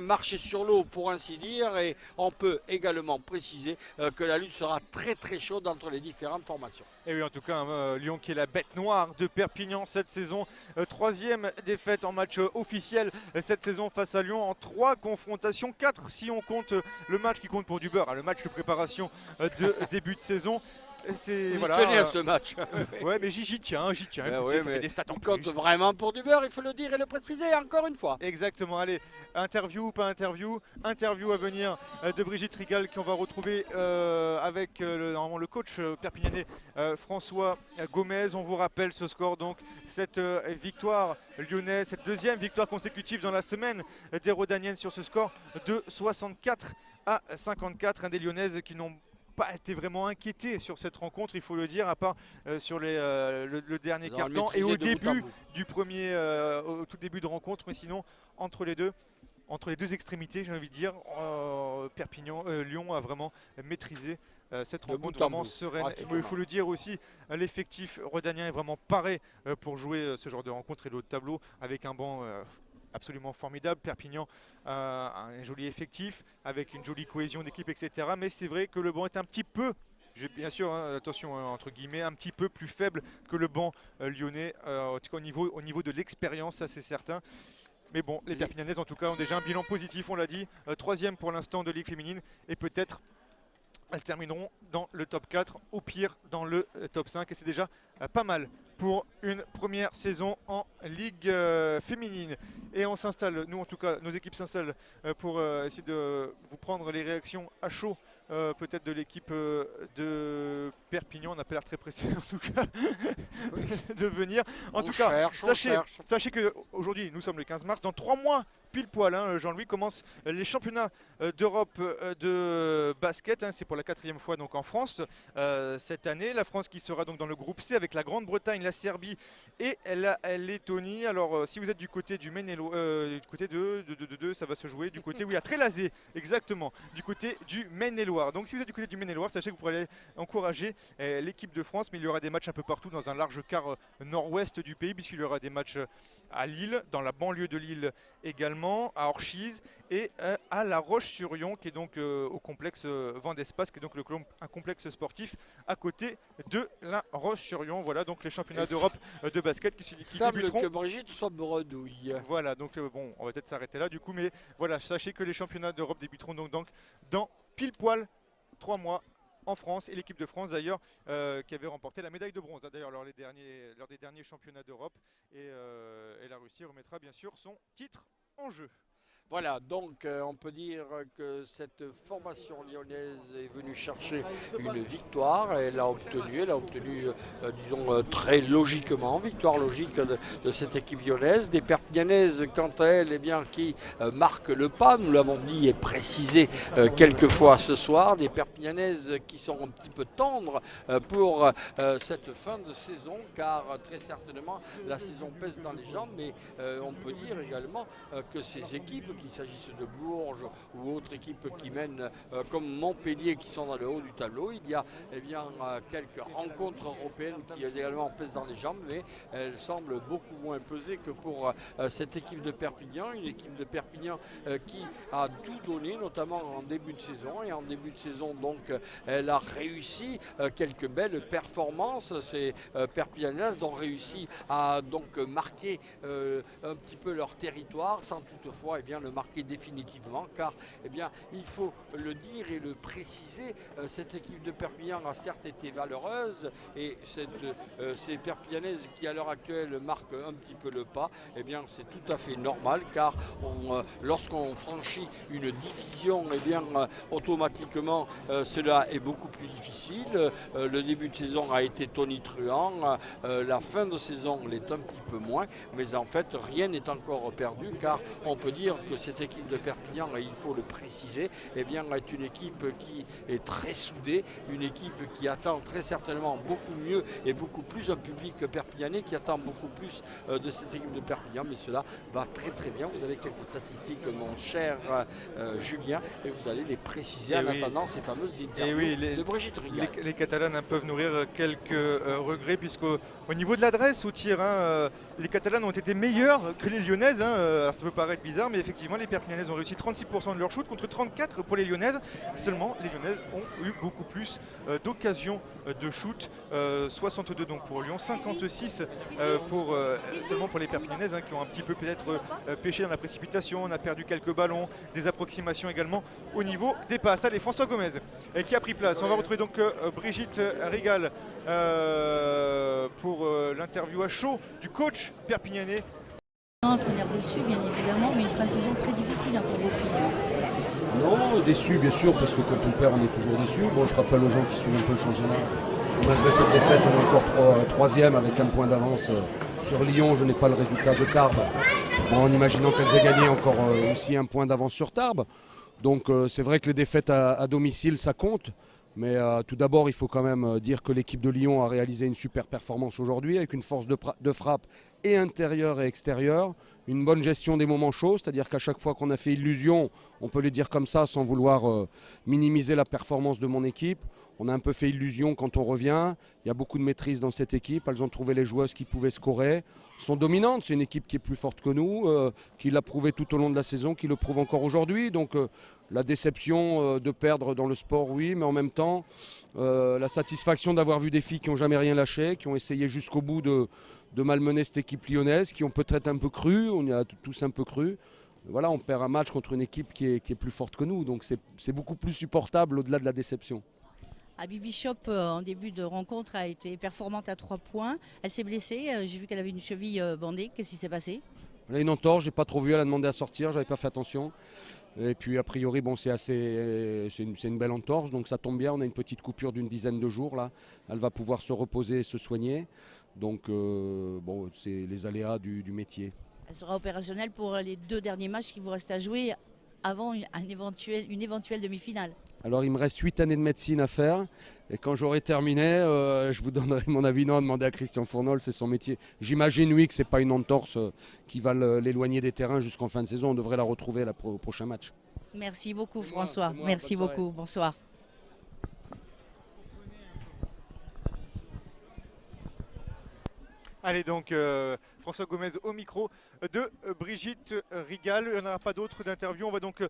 marcher sur l'eau pour ainsi dire, et on peut également préciser que la lutte sera très très chaude entre les différentes formations. Et oui, en tout cas, Lyon qui est la bête noire de Perpignan cette saison. 3e défaite en match officiel cette saison face à Lyon en 3 confrontations, 4 si on compte le match qui compte pour du beurre, le match de préparation de début de saison. Je connais ce match. Ouais, mais j'y tiens. Écoutez, ça fait des stats en plus. Compte vraiment pour du beurre, il faut le dire et le préciser encore une fois. Exactement, allez, interview ou pas interview à venir de Brigitte Rigal qu'on va retrouver avec normalement le coach perpignanais François Gomez. On vous rappelle ce score, donc cette victoire lyonnaise, cette 2e victoire consécutive dans la semaine des Rodaniennes sur ce score de 64-54, des Lyonnaises qui n'ont pas été vraiment inquiété sur cette rencontre, il faut le dire, à part sur le dernier quart-temps et au début du au tout début de rencontre, mais sinon entre les deux extrémités, j'ai envie de dire, Lyon a vraiment maîtrisé cette rencontre vraiment sereine. Il faut le dire aussi, l'effectif rodanien est vraiment paré pour jouer ce genre de rencontre et le haut de tableau avec un banc absolument formidable. Perpignan un joli effectif avec une jolie cohésion d'équipe, etc. Mais c'est vrai que le banc est un petit peu, bien sûr, attention, entre guillemets, un petit peu plus faible que le banc lyonnais, en tout cas au niveau de l'expérience, ça c'est certain. Mais bon, les Perpignanaises en tout cas ont déjà un bilan positif, on l'a dit, 3e pour l'instant de Ligue féminine, et peut-être elles termineront dans le top 4, au pire dans le top 5, et c'est déjà pas mal pour une première saison en Ligue féminine. Et on s'installe, nous en tout cas, nos équipes s'installent pour essayer de vous prendre les réactions à chaud, peut-être de l'équipe de Perpignan. On n'a pas l'air très pressé en tout cas de venir. En tout cas, sachez qu'aujourd'hui, nous sommes le 15 mars, dans 3 mois, pile poil, Jean-Louis, commence les championnats d'Europe de basket. C'est pour la 4e fois donc en France cette année. La France qui sera donc dans le groupe C avec la Grande-Bretagne, la Serbie et la Lettonie. Alors si vous êtes du côté du Maine-et-Loire, du côté de ça va se jouer du côté, oui, à Trélazé, exactement, du côté du Maine-et-Loire. Donc si vous êtes du côté du Maine-et-Loire, sachez que vous pourrez aller encourager l'équipe de France, mais il y aura des matchs un peu partout dans un large quart nord-ouest du pays, puisqu'il y aura des matchs à Lille, dans la banlieue de Lille également, à Orchies et à La Roche-sur-Yon, qui est donc au complexe Vent d'Espace, qui est donc un complexe sportif à côté de La Roche-sur-Yon. Voilà donc les championnats d'Europe de basket qui débuteront. Que Brigitte soit bredouille. Voilà, donc bon, on va peut-être s'arrêter là du coup, mais voilà, sachez que les championnats d'Europe débuteront donc dans pile poil 3 mois en France, et l'équipe de France d'ailleurs qui avait remporté la médaille de bronze d'ailleurs lors des derniers championnats d'Europe, et la Russie remettra bien sûr son titre en jeu. Voilà, donc on peut dire que cette formation lyonnaise est venue chercher une victoire. Elle l'a obtenue, disons, très logiquement, victoire logique de cette équipe lyonnaise. Des Perpignanaises, quant à elles, qui marquent le pas, nous l'avons dit et précisé quelques fois ce soir. Des Perpignanaises qui sont un petit peu tendres pour cette fin de saison, car très certainement la saison pèse dans les jambes, mais on peut dire également que ces équipes, qu'il s'agisse de Bourges ou autres équipes qui mènent comme Montpellier, qui sont dans le haut du tableau, il y a quelques rencontres européennes qui également pèsent dans les jambes, mais elles semblent beaucoup moins peser que pour cette équipe de Perpignan, une équipe de Perpignan qui a tout donné, notamment en début de saison, et en début de saison donc elle a réussi quelques belles performances. Ces Perpignanaises ont réussi à donc marquer un petit peu leur territoire, sans toutefois le marquer définitivement, car il faut le dire et le préciser, cette équipe de Perpignan a certes été valeureuse, et ces Perpignanaises qui à l'heure actuelle marquent un petit peu le pas, c'est tout à fait normal, car lorsqu'on franchit une division, automatiquement cela est beaucoup plus difficile. Le début de saison a été tonitruant, la fin de saison l'est un petit peu moins, mais en fait rien n'est encore perdu, car on peut dire que que cette équipe de Perpignan, et il faut le préciser, eh bien, est une équipe qui est très soudée, une équipe qui attend très certainement beaucoup mieux et beaucoup plus un public perpignanais qui attend beaucoup plus de cette équipe de Perpignan, mais cela va très très bien. Vous avez quelques statistiques, mon cher Julien, et vous allez les préciser en attendant ces fameuses interviews de Brigitte Rigal. Les Catalanes peuvent nourrir quelques regrets, puisqu'au niveau de l'adresse au tir, les Catalanes ont été meilleurs que les Lyonnaises. Alors ça peut paraître bizarre, mais effectivement les Perpignanaises ont réussi 36% de leur shoot contre 34% pour les Lyonnaises. Seulement les Lyonnaises ont eu beaucoup plus d'occasions de shoot, 62 donc pour Lyon, 56 seulement pour les Perpignanaises, qui ont un petit peu peut-être pêché dans la précipitation. On a perdu quelques ballons, des approximations également au niveau des passes. Allez, François Gomez qui a pris place. On va retrouver donc Brigitte Rigal pour l'interview à chaud du coach perpignanais. Entraîneur déçu bien évidemment, mais une fin de saison très difficile pour vos filles. Non, déçu bien sûr, parce que quand on perd on est toujours déçu. Bon, je rappelle aux gens qui suivent un peu le championnat, malgré cette défaite on est encore troisième avec un point d'avance sur Lyon. Je n'ai pas le résultat de Tarbes, en imaginant qu'elles aient gagné encore aussi un point d'avance sur Tarbes. Donc c'est vrai que les défaites à domicile ça compte. Mais tout d'abord, il faut quand même dire que l'équipe de Lyon a réalisé une super performance aujourd'hui avec une force de frappe et intérieure et extérieure, une bonne gestion des moments chauds, c'est-à-dire qu'à chaque fois qu'on a fait illusion, on peut le dire comme ça sans vouloir minimiser la performance de mon équipe. On a un peu fait illusion quand on revient, il y a beaucoup de maîtrise dans cette équipe, elles ont trouvé les joueuses qui pouvaient scorer, sont dominantes, c'est une équipe qui est plus forte que nous, qui l'a prouvé tout au long de la saison, qui le prouve encore aujourd'hui. Donc la déception de perdre dans le sport, oui, mais en même temps, la satisfaction d'avoir vu des filles qui n'ont jamais rien lâché, qui ont essayé jusqu'au bout de malmener cette équipe lyonnaise, qui ont peut-être un peu cru, on y a tous un peu cru. Voilà, on perd un match contre une équipe qui est plus forte que nous, donc c'est beaucoup plus supportable au-delà de la déception. Abby Bishop, en début de rencontre, a été performante à 3 points. Elle s'est blessée, j'ai vu qu'elle avait une cheville bandée. Qu'est-ce qui s'est passé? Elle a une entorse, je n'ai pas trop vu, elle a demandé à sortir, j'avais pas fait attention. Et puis a priori, bon, c'est une belle entorse, donc ça tombe bien, on a une petite coupure d'une dizaine de jours là. Elle va pouvoir se reposer et se soigner. Donc bon, c'est les aléas du métier. Elle sera opérationnelle pour les 2 derniers matchs qui vous restent à jouer avant une éventuelle demi-finale. Alors il me reste 8 années de médecine à faire et quand j'aurai terminé, je vous donnerai mon avis. Non, demandez à Christian Fournol, c'est son métier. J'imagine oui que ce n'est pas une entorse qui va l'éloigner des terrains jusqu'en fin de saison. On devrait la retrouver au prochain match. Merci beaucoup François, merci beaucoup, bonsoir. Allez donc François Gomez au micro de Brigitte Rigal. Il n'y en aura pas d'autres d'interview. On va donc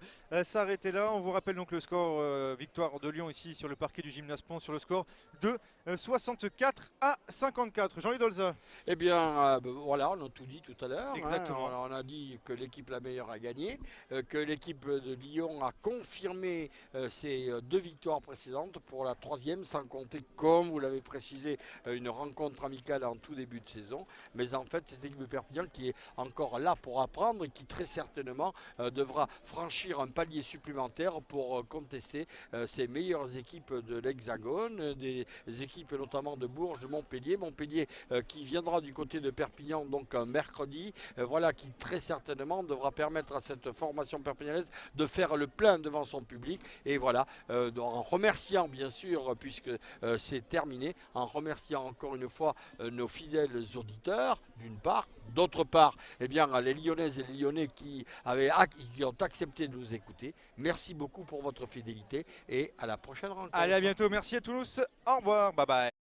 s'arrêter là. On vous rappelle donc le score victoire de Lyon ici sur le parquet du Gymnase Pont sur le score de 64-54. Jean-Louis Dolza. Eh bien voilà, on a tout dit tout à l'heure. Exactement. On a dit que l'équipe la meilleure a gagné, que l'équipe de Lyon a confirmé ses 2 victoires précédentes pour la 3e, sans compter, comme vous l'avez précisé, une rencontre amicale en tout début de saison. Mais en fait, cette équipe de Perpignan qui est encore là pour apprendre et qui très certainement devra franchir un palier supplémentaire pour contester ces meilleures équipes de l'Hexagone, des équipes notamment de Bourges, de Montpellier. Montpellier qui viendra du côté de Perpignan donc mercredi, voilà, qui très certainement devra permettre à cette formation perpignanaise de faire le plein devant son public. Et voilà, en remerciant bien sûr, puisque c'est terminé, en remerciant encore une fois nos fidèles auditeurs d'une part, d'autre part, eh bien, les Lyonnaises et les Lyonnais qui ont accepté de nous écouter. Merci beaucoup pour votre fidélité et à la prochaine rencontre. Allez, à bientôt. Merci à tous. Au revoir. Bye bye.